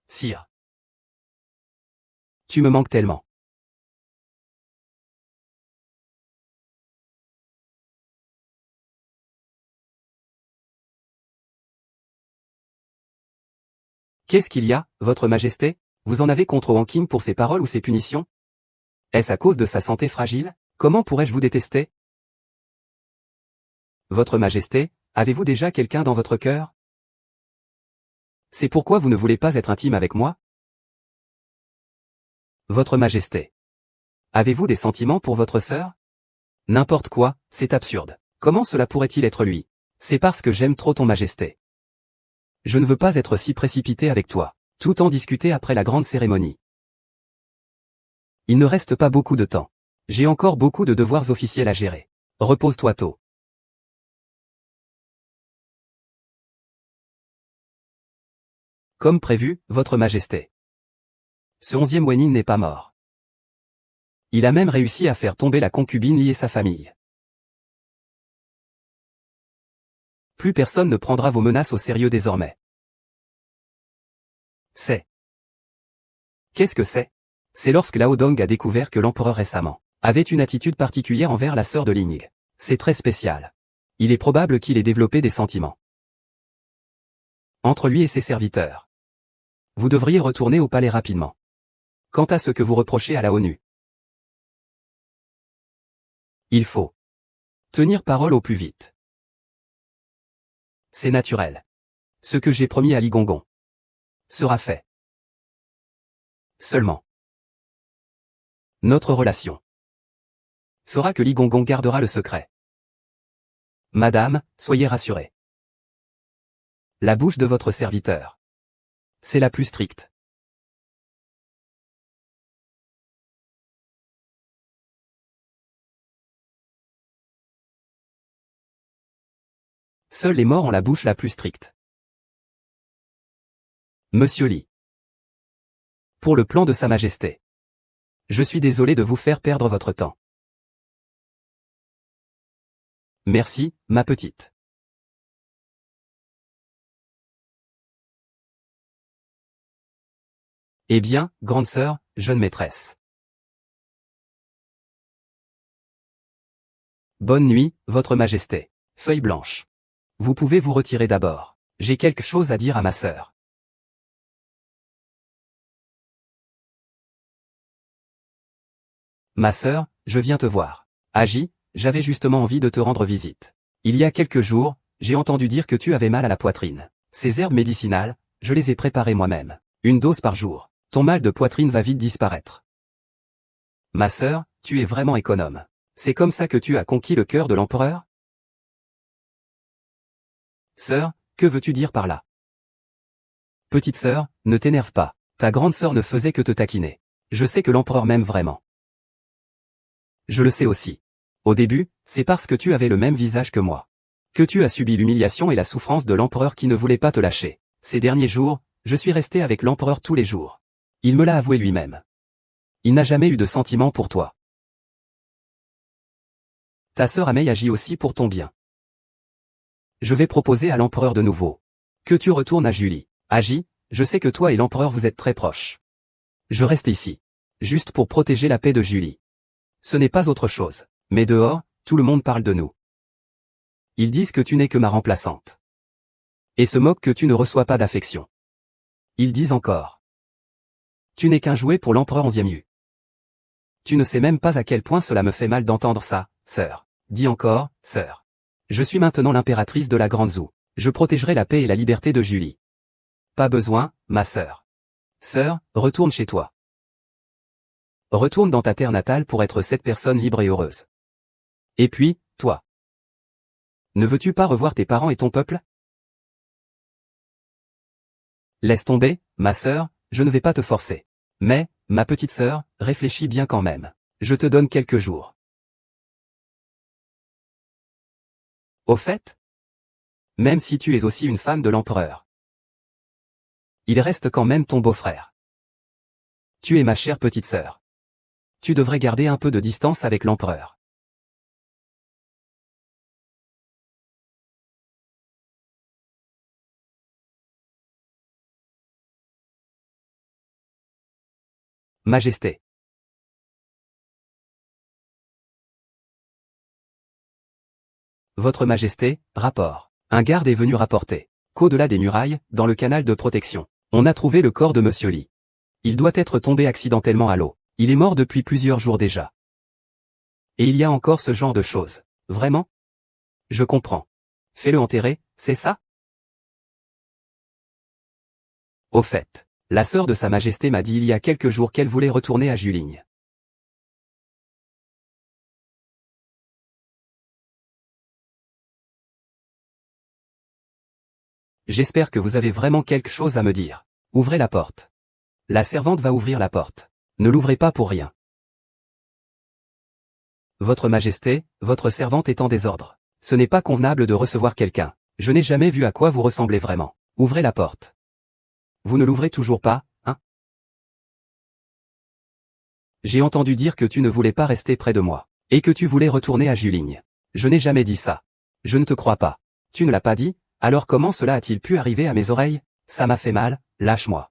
A: Sire. Tu me manques tellement. Qu'est-ce qu'il y a, Votre Majesté? Vous en avez contre Wang Qing pour ses paroles ou ses punitions? Est-ce à cause de sa santé fragile? Comment pourrais-je vous détester? Votre Majesté, avez-vous déjà quelqu'un dans votre cœur? C'est pourquoi vous ne voulez pas être intime avec moi? Votre Majesté. Avez-vous des sentiments pour votre sœur? N'importe quoi, c'est absurde. Comment cela pourrait-il être lui? C'est parce que j'aime trop ton Majesté. Je ne veux pas être si précipité avec toi. Tout en discuter après la grande cérémonie. Il ne reste pas beaucoup de temps. J'ai encore beaucoup de devoirs officiels à gérer. Repose-toi tôt. Comme prévu, Votre Majesté. Ce 11e Wenin n'est pas mort. Il a même réussi à faire tomber la concubine et sa famille. Plus personne ne prendra vos menaces au sérieux désormais. C'est. Qu'est-ce que c'est? C'est lorsque Lao Dong a découvert que l'empereur récemment avait une attitude particulière envers la sœur de Ling. C'est très spécial. Il est probable qu'il ait développé des sentiments entre lui et ses serviteurs. Vous devriez retourner au palais rapidement. Quant à ce que vous reprochez à la ONU, il faut tenir parole au plus vite. C'est naturel. Ce que j'ai promis à Li Gongong sera fait. Seulement, notre relation fera que Li Gongong gardera le secret. Madame, soyez rassurée. La bouche de votre serviteur, c'est la plus stricte. Seuls les morts ont la bouche la plus stricte. Monsieur Li. Pour le plan de Sa Majesté. Je suis désolé de vous faire perdre votre temps. Merci, ma petite. Eh bien, grande sœur, jeune maîtresse. Bonne nuit, Votre Majesté. Feuille blanche. Vous pouvez vous retirer d'abord. J'ai quelque chose à dire à ma sœur. Ma sœur, je viens te voir. Agi, j'avais justement envie de te rendre visite. Il y a quelques jours, j'ai entendu dire que tu avais mal à la poitrine. Ces herbes médicinales, je les ai préparées moi-même. Une dose par jour. Ton mal de poitrine va vite disparaître. Ma sœur, tu es vraiment économe. C'est comme ça que tu as conquis le cœur de l'empereur? Sœur, que veux-tu dire par là? Petite sœur, ne t'énerve pas. Ta grande sœur ne faisait que te taquiner. Je sais que l'empereur m'aime vraiment. Je le sais aussi. Au début, c'est parce que tu avais le même visage que moi. Que tu as subi l'humiliation et la souffrance de l'empereur qui ne voulait pas te lâcher. Ces derniers jours, je suis resté avec l'empereur tous les jours. Il me l'a avoué lui-même. Il n'a jamais eu de sentiment pour toi. Ta sœur Amei agit aussi pour ton bien. Je vais proposer à l'empereur de nouveau que tu retournes à Julie. Agi, je sais que toi et l'empereur vous êtes très proches. Je reste ici, juste pour protéger la paix de Julie. Ce n'est pas autre chose. Mais dehors, tout le monde parle de nous. Ils disent que tu n'es que ma remplaçante. Et se moquent que tu ne reçois pas d'affection. Ils disent encore. Tu n'es qu'un jouet pour l'empereur 11e Yu. Tu ne sais même pas à quel point cela me fait mal d'entendre ça, sœur. Dis encore, sœur. Je suis maintenant l'impératrice de la Grande Zhou. Je protégerai la paix et la liberté de Julie. Pas besoin, ma sœur. Sœur, retourne chez toi. Retourne dans ta terre natale pour être cette personne libre et heureuse. Et puis, toi. Ne veux-tu pas revoir tes parents et ton peuple? Laisse tomber, ma sœur, je ne vais pas te forcer. Mais, ma petite sœur, réfléchis bien quand même. Je te donne quelques jours. Au fait, même si tu es aussi une femme de l'empereur, il reste quand même ton beau-frère. Tu es ma chère petite sœur. Tu devrais garder un peu de distance avec l'empereur. Majesté. Votre Majesté, rapport. Un garde est venu rapporter qu'au-delà des murailles, dans le canal de protection, on a trouvé le corps de Monsieur Lee. Il doit être tombé accidentellement à l'eau. Il est mort depuis plusieurs jours déjà. Et il y a encore ce genre de choses. Vraiment? Je comprends. Fais-le enterrer, c'est ça? Au fait, la sœur de Sa Majesté m'a dit il y a quelques jours qu'elle voulait retourner à Juligne. J'espère que vous avez vraiment quelque chose à me dire. Ouvrez la porte. La servante va ouvrir la porte. Ne l'ouvrez pas pour rien. Votre Majesté, votre servante est en désordre. Ce n'est pas convenable de recevoir quelqu'un. Je n'ai jamais vu à quoi vous ressemblez vraiment. Ouvrez la porte. Vous ne l'ouvrez toujours pas, hein? J'ai entendu dire que tu ne voulais pas rester près de moi. Et que tu voulais retourner à Juligne. Je n'ai jamais dit ça. Je ne te crois pas. Tu ne l'as pas dit? Alors comment cela a-t-il pu arriver à mes oreilles? Ça m'a fait mal, lâche-moi.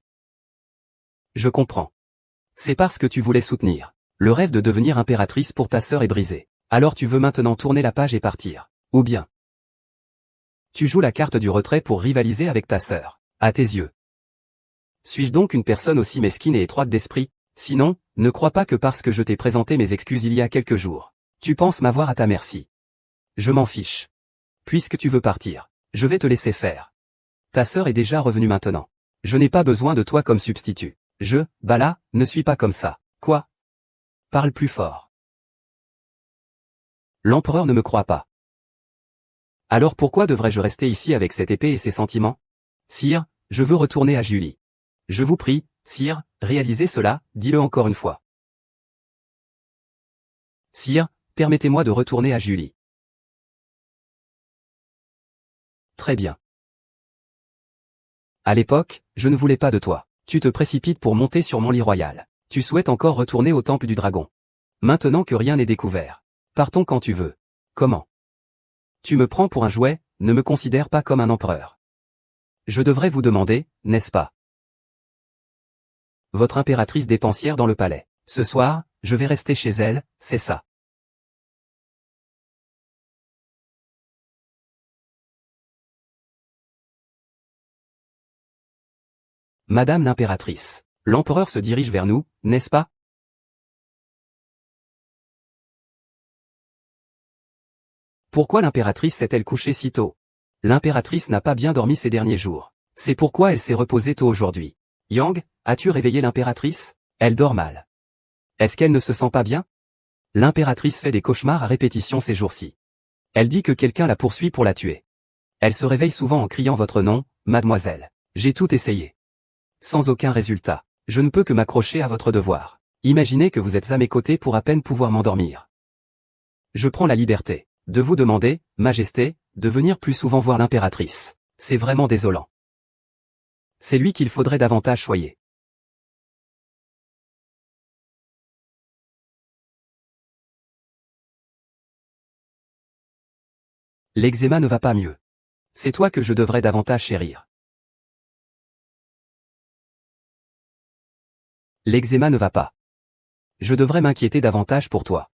A: Je comprends. C'est parce que tu voulais soutenir. Le rêve de devenir impératrice pour ta sœur est brisé. Alors tu veux maintenant tourner la page et partir. Ou bien tu joues la carte du retrait pour rivaliser avec ta sœur. À tes yeux. Suis-je donc une personne aussi mesquine et étroite d'esprit? Sinon, ne crois pas que parce que je t'ai présenté mes excuses il y a quelques jours, tu penses m'avoir à ta merci. Je m'en fiche. Puisque tu veux partir, je vais te laisser faire. Ta sœur est déjà revenue maintenant. Je n'ai pas besoin de toi comme substitut. Là, ne suis pas comme ça. Quoi? Parle plus fort. L'empereur ne me croit pas. Alors pourquoi devrais-je rester ici avec cette épée et ces sentiments? Sire, je veux retourner à Julie. Je vous prie, sire, réalisez cela, dis-le encore une fois. Sire, permettez-moi de retourner à Julie. Très bien. À l'époque, je ne voulais pas de toi. Tu te précipites pour monter sur mon lit royal. Tu souhaites encore retourner au temple du dragon. Maintenant que rien n'est découvert. Partons quand tu veux. Comment? Tu me prends pour un jouet, ne me considère pas comme un empereur. Je devrais vous demander, n'est-ce pas? Votre impératrice dépensière dans le palais. Ce soir, je vais rester chez elle, c'est ça. Madame l'impératrice. L'empereur se dirige vers nous, n'est-ce pas? Pourquoi l'impératrice s'est-elle couchée si tôt? L'impératrice n'a pas bien dormi ces derniers jours. C'est pourquoi elle s'est reposée tôt aujourd'hui. Yang, as-tu réveillé l'impératrice? Elle dort mal. Est-ce qu'elle ne se sent pas bien? L'impératrice fait des cauchemars à répétition ces jours-ci. Elle dit que quelqu'un la poursuit pour la tuer. Elle se réveille souvent en criant votre nom, mademoiselle. J'ai tout essayé. Sans aucun résultat. Je ne peux que m'accrocher à votre devoir. Imaginez que vous êtes à mes côtés pour à peine pouvoir m'endormir. Je prends la liberté de vous demander, Majesté, de venir plus souvent voir l'impératrice. C'est vraiment désolant. C'est lui qu'il faudrait davantage choyer. L'eczéma ne va pas mieux. C'est toi que je devrais davantage chérir. L'eczéma ne va pas. Je devrais m'inquiéter davantage pour toi.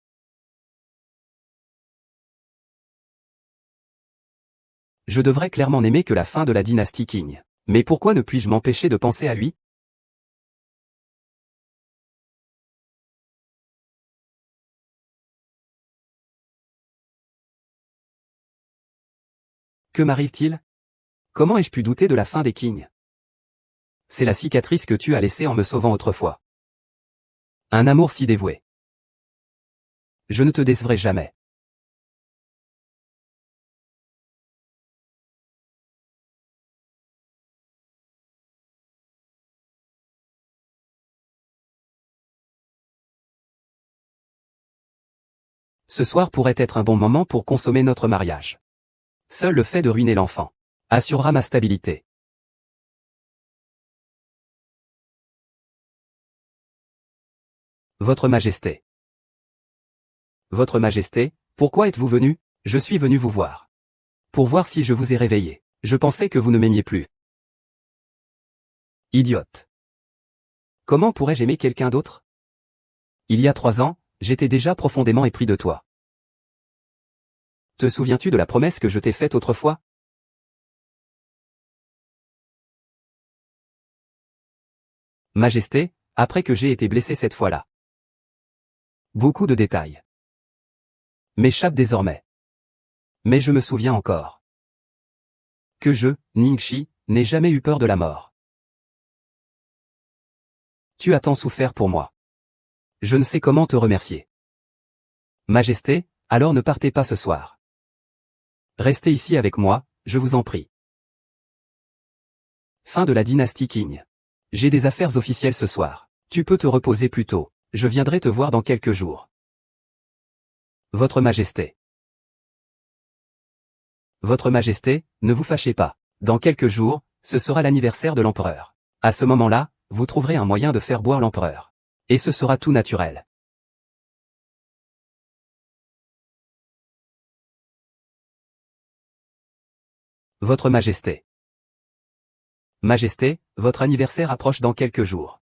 A: Je devrais clairement n'aimer que la fin de la dynastie Qing. Mais pourquoi ne puis-je m'empêcher de penser à lui? Que m'arrive-t-il? Comment ai-je pu douter de la fin des Qing? C'est la cicatrice que tu as laissée en me sauvant autrefois. Un amour si dévoué. Je ne te décevrai jamais. Ce soir pourrait être un bon moment pour consommer notre mariage. Seul le fait de ruiner l'enfant assurera ma stabilité. Votre Majesté. Votre Majesté, pourquoi êtes-vous venu? Je suis venu vous voir. Pour voir si je vous ai réveillé. Je pensais que vous ne m'aimiez plus. Idiote. Comment pourrais-je aimer quelqu'un d'autre? Il y a 3 ans, j'étais déjà profondément épris de toi. Te souviens-tu de la promesse que je t'ai faite autrefois? Majesté, après que j'ai été blessé cette fois-là. Beaucoup de détails m'échappent désormais. Mais je me souviens encore que je, Ningxi, n'ai jamais eu peur de la mort. Tu as tant souffert pour moi. Je ne sais comment te remercier. Majesté, alors ne partez pas ce soir. Restez ici avec moi, je vous en prie. Fin de la dynastie Qing. J'ai des affaires officielles ce soir. Tu peux te reposer plus tôt. Je viendrai te voir dans quelques jours. Votre Majesté. Votre Majesté, ne vous fâchez pas. Dans quelques jours, ce sera l'anniversaire de l'empereur. À ce moment-là, vous trouverez un moyen de faire boire l'empereur. Et ce sera tout naturel. Votre Majesté. Majesté, votre anniversaire approche dans quelques jours.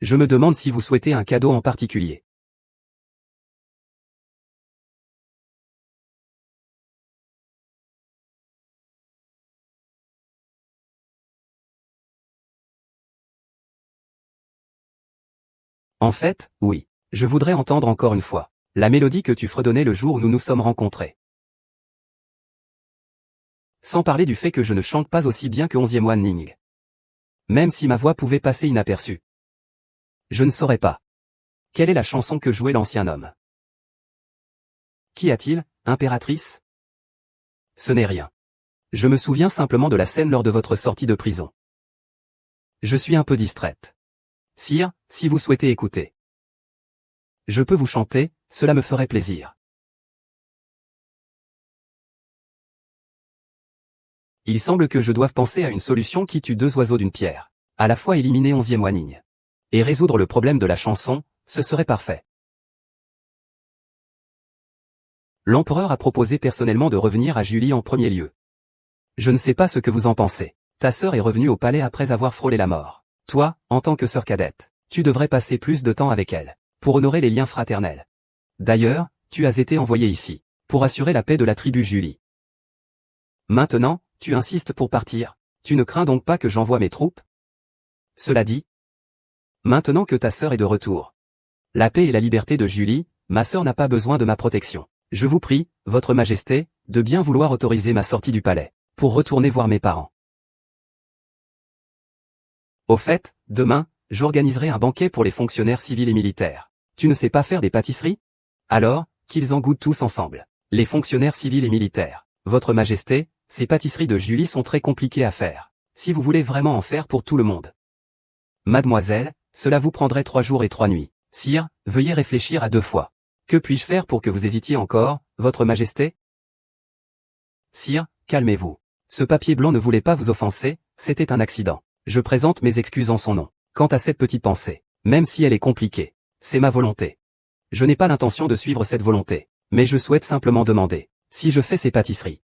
A: Je me demande si vous souhaitez un cadeau en particulier. En fait, oui. Je voudrais entendre encore une fois la mélodie que tu fredonnais le jour où nous nous sommes rencontrés. Sans parler du fait que je ne chante pas aussi bien que 11e Wan Ning. Même si ma voix pouvait passer inaperçue. Je ne saurais pas. Quelle est la chanson que jouait l'ancien homme? Qu'y a-t-il, impératrice? Ce n'est rien. Je me souviens simplement de la scène lors de votre sortie de prison. Je suis un peu distraite. Sire, si vous souhaitez écouter. Je peux vous chanter, cela me ferait plaisir. Il semble que je doive penser à une solution qui tue 2 oiseaux d'une pierre. À la fois éliminer 11e Wanning. Et résoudre le problème de la chanson, ce serait parfait. L'empereur a proposé personnellement de revenir à Julie en premier lieu. Je ne sais pas ce que vous en pensez. Ta sœur est revenue au palais après avoir frôlé la mort. Toi, en tant que sœur cadette, tu devrais passer plus de temps avec elle, pour honorer les liens fraternels. D'ailleurs, tu as été envoyé ici, pour assurer la paix de la tribu Julie. Maintenant, tu insistes pour partir. Tu ne crains donc pas que j'envoie mes troupes? Cela dit, maintenant que ta sœur est de retour, la paix et la liberté de Julie, ma sœur n'a pas besoin de ma protection. Je vous prie, votre Majesté, de bien vouloir autoriser ma sortie du palais, pour retourner voir mes parents. Au fait, demain, j'organiserai un banquet pour les fonctionnaires civils et militaires. Tu ne sais pas faire des pâtisseries? Alors, qu'ils en goûtent tous ensemble. Les fonctionnaires civils et militaires. Votre Majesté, ces pâtisseries de Julie sont très compliquées à faire. Si vous voulez vraiment en faire pour tout le monde. Mademoiselle, cela vous prendrait 3 jours et 3 nuits. Sire, veuillez réfléchir à 2 fois. Que puis-je faire pour que vous hésitiez encore, votre Majesté? Sire, calmez-vous. Ce papier blanc ne voulait pas vous offenser, c'était un accident. Je présente mes excuses en son nom. Quant à cette petite pensée, même si elle est compliquée, c'est ma volonté. Je n'ai pas l'intention de suivre cette volonté, mais je souhaite simplement demander, si je fais ces pâtisseries,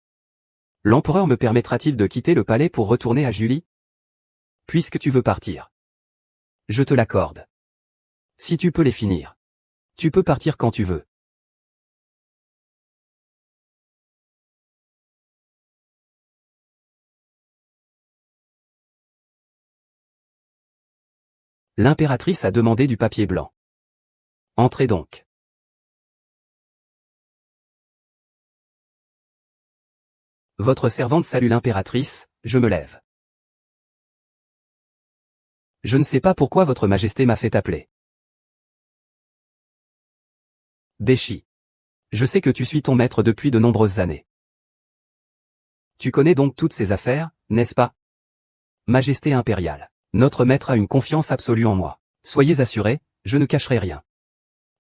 A: l'empereur me permettra-t-il de quitter le palais pour retourner à Julie? Puisque tu veux partir, je te l'accorde. Si tu peux les finir, tu peux partir quand tu veux. L'impératrice a demandé du papier blanc. Entrez donc. Votre servante salue l'impératrice, je me lève. Je ne sais pas pourquoi votre majesté m'a fait appeler. Béchi. Je sais que tu suis ton maître depuis de nombreuses années. Tu connais donc toutes ces affaires, n'est-ce pas? Majesté impériale. Notre maître a une confiance absolue en moi. Soyez assurés, je ne cacherai rien.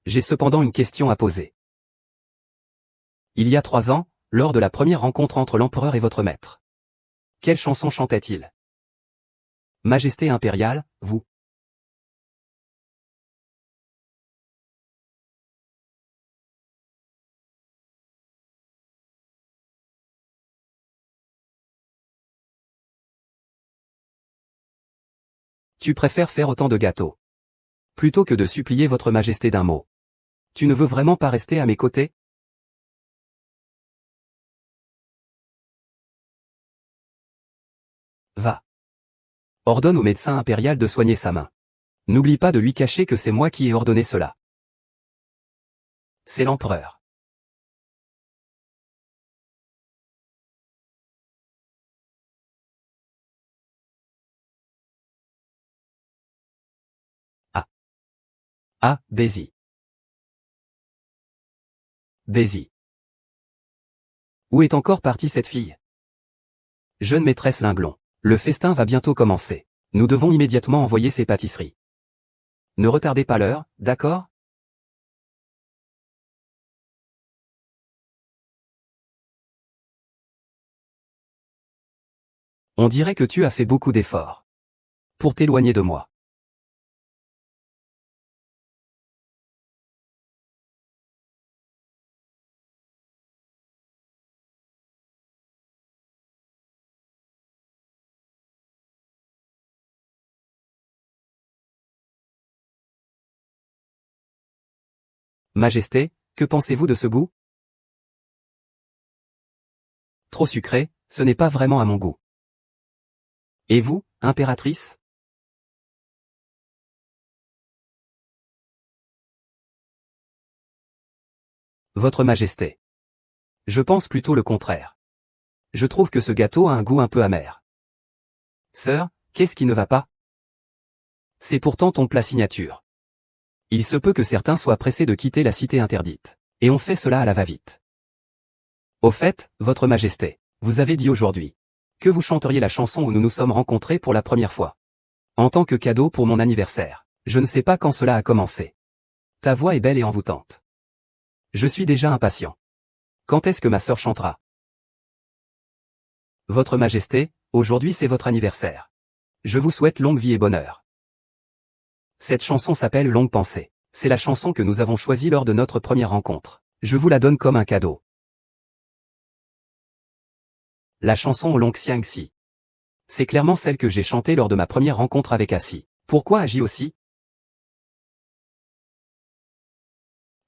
A: J'ai cependant une question à poser. Il y a 3 ans, lors de la première rencontre entre l'empereur et votre maître, quelle chanson chantait-il? Majesté impériale, vous. Tu préfères faire autant de gâteaux, plutôt que de supplier votre majesté d'un mot. Tu ne veux vraiment pas rester à mes côtés? Va. Ordonne au médecin impérial de soigner sa main. N'oublie pas de lui cacher que c'est moi qui ai ordonné cela. C'est l'empereur. Ah. Ah, Bézi. Bézi. Où est encore partie cette fille? Jeune maîtresse Linglon. Le festin va bientôt commencer. Nous devons immédiatement envoyer ces pâtisseries. Ne retardez pas l'heure, d'accord? On dirait que tu as fait beaucoup d'efforts pour t'éloigner de moi. Majesté, que pensez-vous de ce goût? Trop sucré, ce n'est pas vraiment à mon goût. Et vous, impératrice? Votre Majesté. Je pense plutôt le contraire. Je trouve que ce gâteau a un goût un peu amer. Sœur, qu'est-ce qui ne va pas? C'est pourtant ton plat signature. Il se peut que certains soient pressés de quitter la cité interdite. Et on fait cela à la va-vite. Au fait, votre Majesté, vous avez dit aujourd'hui que vous chanteriez la chanson où nous nous sommes rencontrés pour la première fois. En tant que cadeau pour mon anniversaire. Je ne sais pas quand cela a commencé. Ta voix est belle et envoûtante. Je suis déjà impatient. Quand est-ce que ma sœur chantera? Votre Majesté, aujourd'hui c'est votre anniversaire. Je vous souhaite longue vie et bonheur. Cette chanson s'appelle Longue Pensée. C'est la chanson que nous avons choisie lors de notre première rencontre. Je vous la donne comme un cadeau. La chanson Long Xiang Si. C'est clairement celle que j'ai chantée lors de ma première rencontre avec Assi. Pourquoi agis aussi?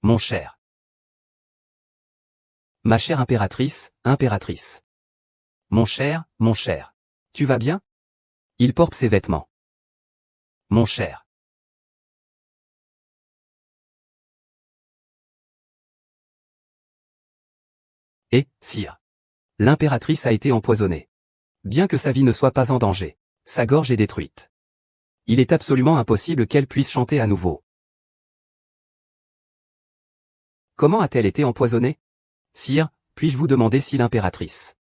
A: Mon cher. Ma chère impératrice, impératrice. Mon cher. Tu vas bien? Il porte ses vêtements. Mon cher. Et, sire. L'impératrice a été empoisonnée. Bien que sa vie ne soit pas en danger, sa gorge est détruite. Il est absolument impossible qu'elle puisse chanter à nouveau. Comment a-t-elle été empoisonnée? Sire, puis-je vous demander si l'impératrice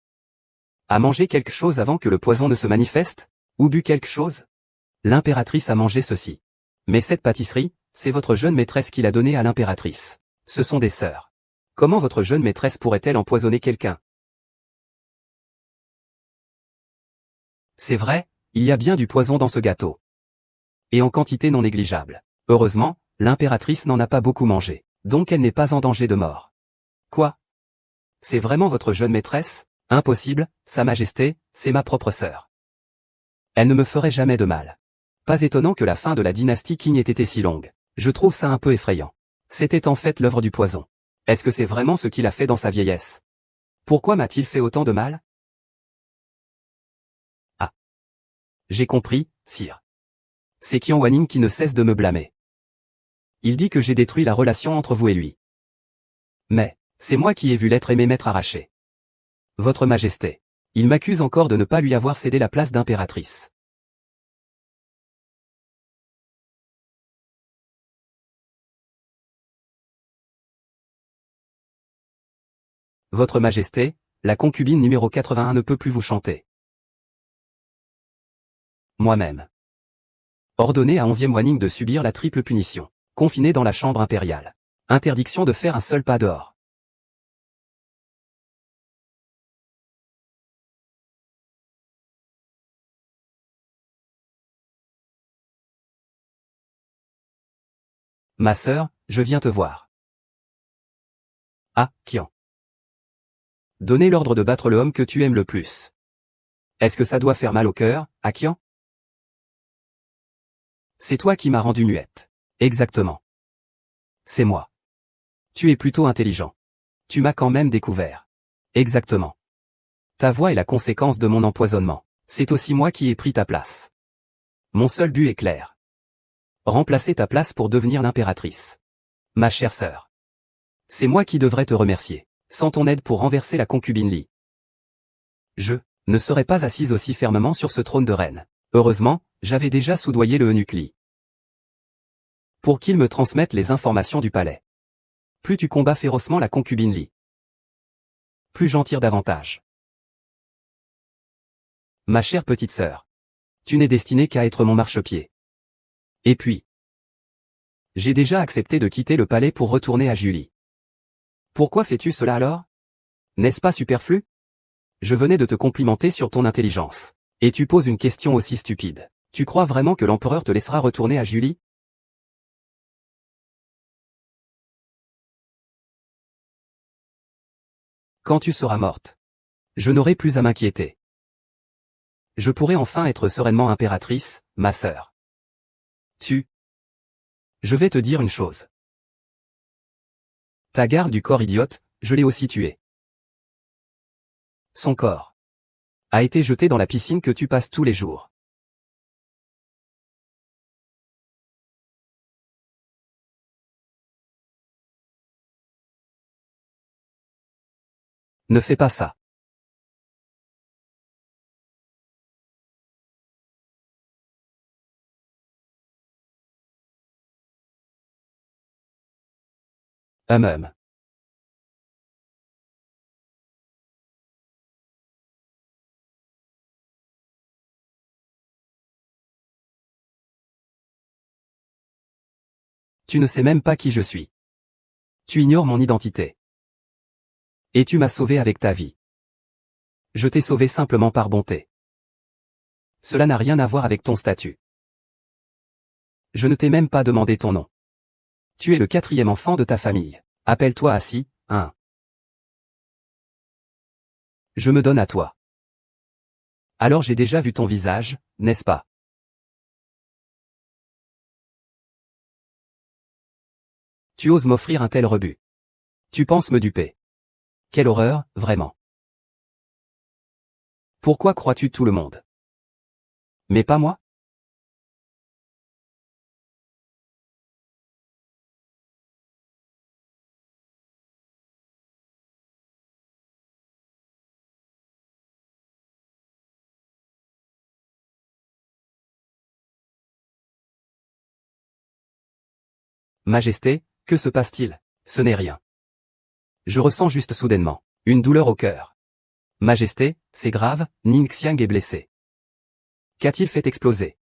A: a mangé quelque chose avant que le poison ne se manifeste? Ou bu quelque chose? L'impératrice a mangé ceci. Mais cette pâtisserie, c'est votre jeune maîtresse qui l'a donnée à l'impératrice. Ce sont des sœurs. Comment votre jeune maîtresse pourrait-elle empoisonner quelqu'un? C'est vrai, il y a bien du poison dans ce gâteau. Et en quantité non négligeable. Heureusement, l'impératrice n'en a pas beaucoup mangé, donc elle n'est pas en danger de mort. Quoi? C'est vraiment votre jeune maîtresse? Impossible, Sa Majesté, c'est ma propre sœur. Elle ne me ferait jamais de mal. Pas étonnant que la fin de la dynastie Qing ait été si longue. Je trouve ça un peu effrayant. C'était en fait l'œuvre du poison. Est-ce que c'est vraiment ce qu'il a fait dans sa vieillesse? Pourquoi m'a-t-il fait autant de mal? Ah. J'ai compris, sire. C'est Qian Wanning qui ne cesse de me blâmer. Il dit que j'ai détruit la relation entre vous et lui. Mais, c'est moi qui ai vu l'être aimé m'être arraché. Votre Majesté. Il m'accuse encore de ne pas lui avoir cédé la place d'impératrice. Votre Majesté, la concubine numéro 81 ne peut plus vous chanter. Moi-même. Ordonné à 11e Wanning de subir la triple punition. Confiné dans la chambre impériale. Interdiction de faire un seul pas dehors. Ma sœur, je viens te voir. Ah, Kian. Donner l'ordre de battre le homme que tu aimes le plus. Est-ce que ça doit faire mal au cœur, Akian? C'est toi qui m'as rendu muette. Exactement. C'est moi. Tu es plutôt intelligent. Tu m'as quand même découvert. Exactement. Ta voix est la conséquence de mon empoisonnement. C'est aussi moi qui ai pris ta place. Mon seul but est clair. Remplacer ta place pour devenir l'impératrice. Ma chère sœur. C'est moi qui devrais te remercier. Sans ton aide pour renverser la concubine Li. Je ne serais pas assise aussi fermement sur ce trône de reine. Heureusement, j'avais déjà soudoyé le eunuque Li. Pour qu'il me transmette les informations du palais. Plus tu combats férocement la concubine Li, plus j'en tire davantage. Ma chère petite sœur. Tu n'es destinée qu'à être mon marchepied. Et puis, j'ai déjà accepté de quitter le palais pour retourner à Julie. Pourquoi fais-tu cela alors? N'est-ce pas superflu? Je venais de te complimenter sur ton intelligence. Et tu poses une question aussi stupide. Tu crois vraiment que l'empereur te laissera retourner à Julie? Quand tu seras morte, je n'aurai plus à m'inquiéter. Je pourrai enfin être sereinement impératrice, ma sœur. Je vais te dire une chose. Ta garde du corps idiote, je l'ai aussi tué. Son corps a été jeté dans la piscine que tu passes tous les jours. Ne fais pas ça. Hum. Tu ne sais même pas qui je suis. Tu ignores mon identité. Et tu m'as sauvé avec ta vie. Je t'ai sauvé simplement par bonté. Cela n'a rien à voir avec ton statut. Je ne t'ai même pas demandé ton nom. Tu es le 4e enfant de ta famille. Appelle-toi Assi, hein. Je me donne à toi. Alors j'ai déjà vu ton visage, n'est-ce pas? Tu oses m'offrir un tel rebut. Tu penses me duper. Quelle horreur, vraiment. Pourquoi crois-tu tout le monde? Mais pas moi? Majesté, que se passe-t-il? Ce n'est rien. Je ressens juste soudainement une douleur au cœur. Majesté, c'est grave, Ning Xiang est blessé. Qu'a-t-il fait exploser?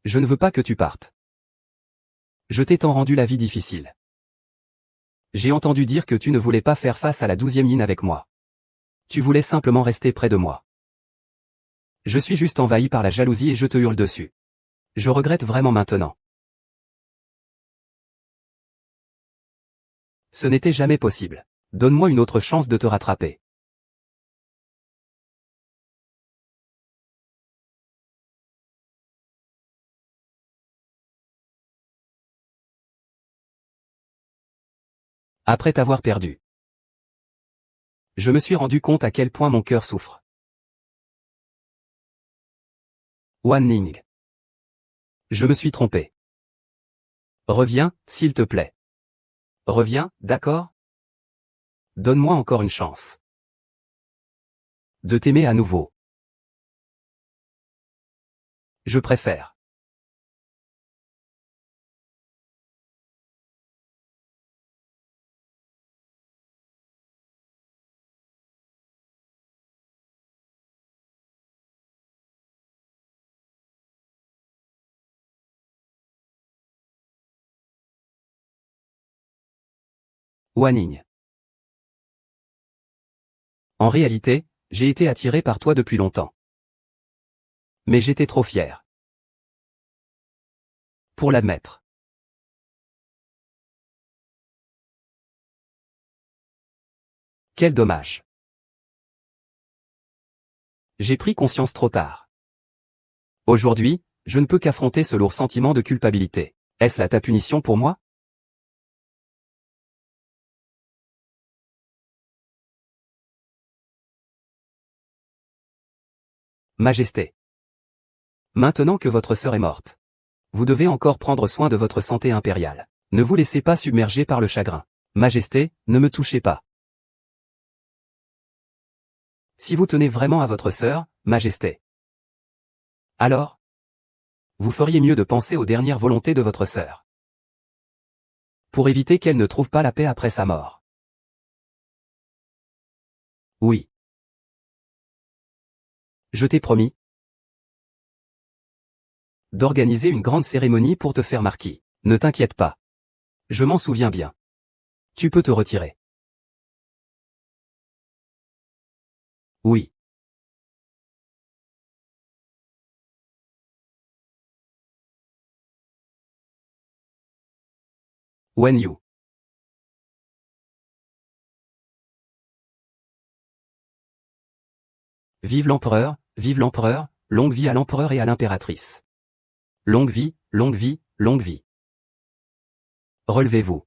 A: Je ne veux pas que tu partes. Je t'ai tant rendu la vie difficile. J'ai entendu dire que tu ne voulais pas faire face à la 12e yin avec moi. Tu voulais simplement rester près de moi. Je suis juste envahi par la jalousie et je te hurle dessus. Je regrette vraiment maintenant. Ce n'était jamais possible. Donne-moi une autre chance de te rattraper. Après t'avoir perdu. Je me suis rendu compte à quel point mon cœur souffre. Wan Ning. Je me suis trompé. Reviens, s'il te plaît. Reviens, d'accord? Donne-moi encore une chance. De t'aimer à nouveau. Je préfère. Wan Ning. En réalité, j'ai été attiré par toi depuis longtemps. Mais j'étais trop fier pour l'admettre. Quel dommage. J'ai pris conscience trop tard. Aujourd'hui, je ne peux qu'affronter ce lourd sentiment de culpabilité. Est-ce là ta punition pour moi? Majesté. Maintenant que votre sœur est morte, vous devez encore prendre soin de votre santé impériale. Ne vous laissez pas submerger par le chagrin. Majesté, ne me touchez pas. Si vous tenez vraiment à votre sœur, Majesté, alors, vous feriez mieux de penser aux dernières volontés de votre sœur. Pour éviter qu'elle ne trouve pas la paix après sa mort. Oui. Je t'ai promis d'organiser une grande cérémonie pour te faire marquis. Ne t'inquiète pas. Je m'en souviens bien. Tu peux te retirer. Oui. Wen Yu. Vive l'empereur, longue vie à l'empereur et à l'impératrice. Longue vie, longue vie, longue vie. Relevez-vous.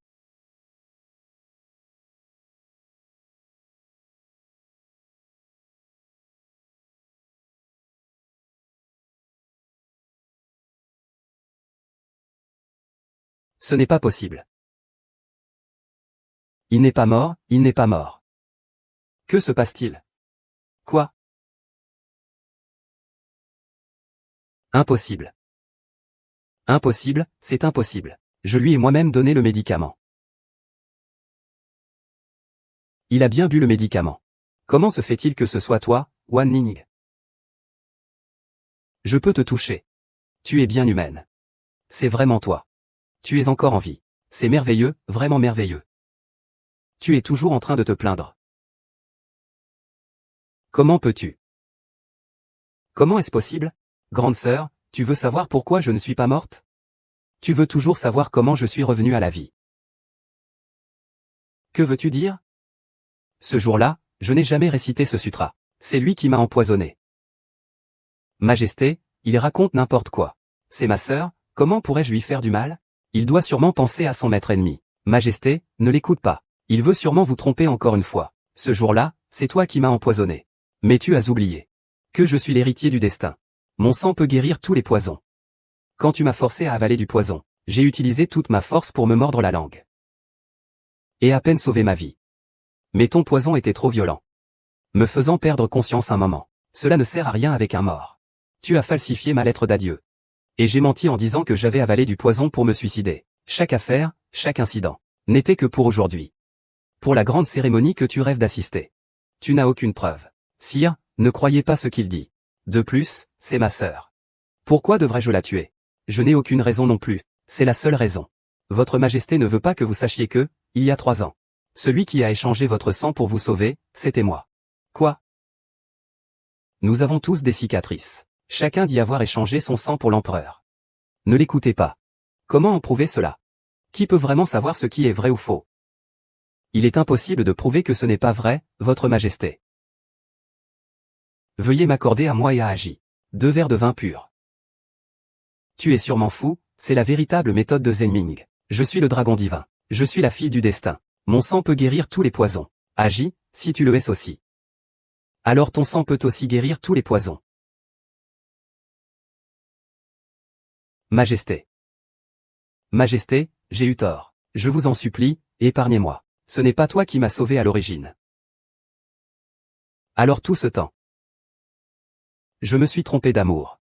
A: Ce n'est pas possible. Il n'est pas mort, il n'est pas mort. Que se passe-t-il? Quoi? Impossible. Impossible, c'est impossible. Je lui ai moi-même donné le médicament. Il a bien bu le médicament. Comment se fait-il que ce soit toi, Wan Ning? Je peux te toucher. Tu es bien humaine. C'est vraiment toi. Tu es encore en vie. C'est merveilleux, vraiment merveilleux. Tu es toujours en train de te plaindre. Comment peux-tu? Comment est-ce possible? Grande sœur, tu veux savoir pourquoi je ne suis pas morte? Tu veux toujours savoir comment je suis revenue à la vie. Que veux-tu dire? Ce jour-là, je n'ai jamais récité ce sutra. C'est lui qui m'a empoisonné. Majesté, il raconte n'importe quoi. C'est ma sœur, comment pourrais-je lui faire du mal? Il doit sûrement penser à son maître ennemi. Majesté, ne l'écoute pas. Il veut sûrement vous tromper encore une fois. Ce jour-là, c'est toi qui m'as empoisonné. Mais tu as oublié que je suis l'héritier du destin. Mon sang peut guérir tous les poisons. Quand tu m'as forcé à avaler du poison, j'ai utilisé toute ma force pour me mordre la langue. Et à peine sauvé ma vie. Mais ton poison était trop violent, me faisant perdre conscience un moment. Cela ne sert à rien avec un mort. Tu as falsifié ma lettre d'adieu. Et j'ai menti en disant que j'avais avalé du poison pour me suicider. Chaque affaire, chaque incident, n'était que pour aujourd'hui. Pour la grande cérémonie que tu rêves d'assister. Tu n'as aucune preuve. Sire, ne croyez pas ce qu'il dit. De plus, c'est ma sœur. Pourquoi devrais-je la tuer? Je n'ai aucune raison non plus. C'est la seule raison. Votre Majesté ne veut pas que vous sachiez que, il y a 3 ans, celui qui a échangé votre sang pour vous sauver, c'était moi. Quoi? Nous avons tous des cicatrices. Chacun dit avoir échangé son sang pour l'empereur. Ne l'écoutez pas. Comment en prouver cela? Qui peut vraiment savoir ce qui est vrai ou faux? Il est impossible de prouver que ce n'est pas vrai, votre Majesté. Veuillez m'accorder à moi et à Agi 2 verres de vin pur. Tu es sûrement fou, c'est la véritable méthode de Zenming. Je suis le dragon divin. Je suis la fille du destin. Mon sang peut guérir tous les poisons. Agi, si tu le hais aussi. Alors ton sang peut aussi guérir tous les poisons. Majesté. Majesté, j'ai eu tort. Je vous en supplie, épargnez-moi. Ce n'est pas toi qui m'as sauvé à l'origine. Alors tout ce temps. Je me suis trompé d'amour.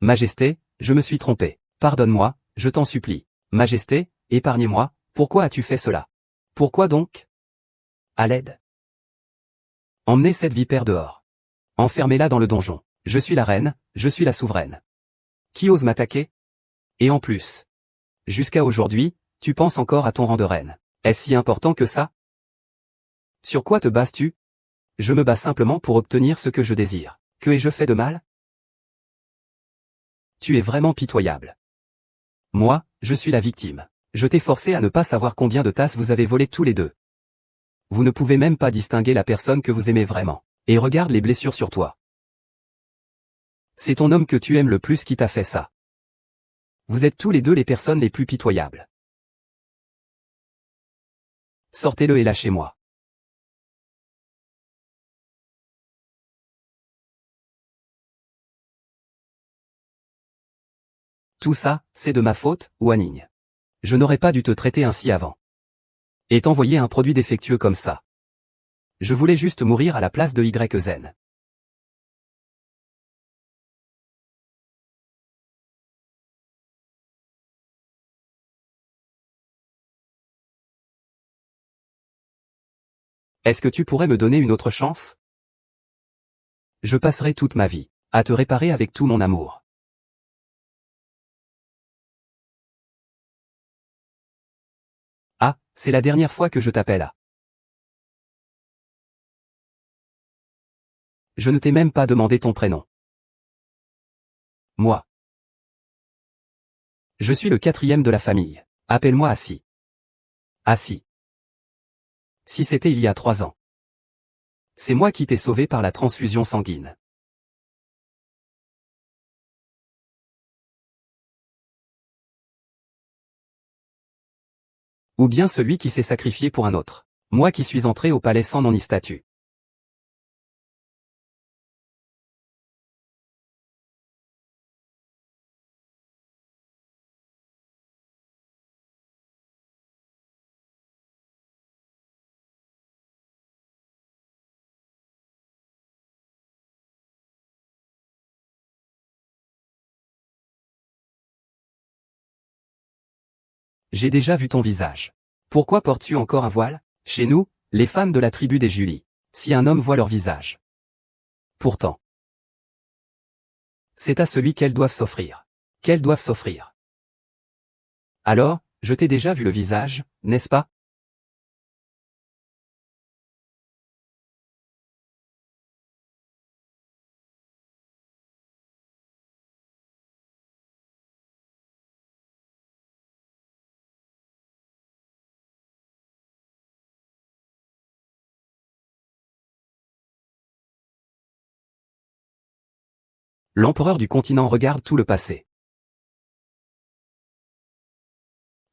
A: Majesté, je me suis trompé. Pardonne-moi, je t'en supplie. Majesté, épargnez-moi, pourquoi as-tu fait cela? Pourquoi donc? À l'aide. Emmenez cette vipère dehors. Enfermez-la dans le donjon. Je suis la reine, je suis la souveraine. Qui ose m'attaquer? Et en plus. Jusqu'à aujourd'hui, tu penses encore à ton rang de reine. Est-ce si important que ça? Sur quoi te bases-tu? Je me bats simplement pour obtenir ce que je désire. Que ai-je fait de mal? Tu es vraiment pitoyable. Moi, je suis la victime. Je t'ai forcé à ne pas savoir combien de tasses vous avez volé tous les deux. Vous ne pouvez même pas distinguer la personne que vous aimez vraiment. Et regarde les blessures sur toi. C'est ton homme que tu aimes le plus qui t'a fait ça. Vous êtes tous les deux les personnes les plus pitoyables. Sortez-le et lâchez-moi. Tout ça, c'est de ma faute, Wanning. Je n'aurais pas dû te traiter ainsi avant. Et t'envoyer un produit défectueux comme ça. Je voulais juste mourir à la place de YZ. Est-ce que tu pourrais me donner une autre chance? Je passerai toute ma vie à te réparer avec tout mon amour. Ah, c'est la dernière fois que je t'appelle. Je ne t'ai même pas demandé ton prénom. Moi. Je suis le 4e de la famille. Appelle-moi Assi. Assi. Si c'était il y a 3 ans. C'est moi qui t'ai sauvé par la transfusion sanguine. Ou bien celui qui s'est sacrifié pour un autre. Moi qui suis entré au palais sans nom ni statut. J'ai déjà vu ton visage. Pourquoi portes-tu encore un voile? Chez nous, les femmes de la tribu des Julie, si un homme voit leur visage. Pourtant. C'est à celui qu'elles doivent s'offrir. Qu'elles doivent s'offrir. Alors, je t'ai déjà vu le visage, n'est-ce pas? L'empereur du continent regarde tout le passé.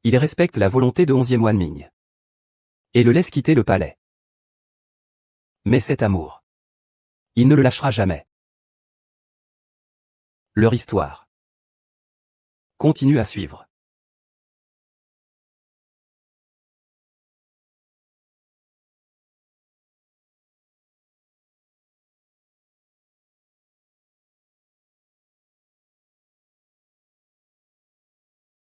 A: Il respecte la volonté de 11e Wanming. Et le laisse quitter le palais. Mais cet amour. Il ne le lâchera jamais. Leur histoire continue à suivre.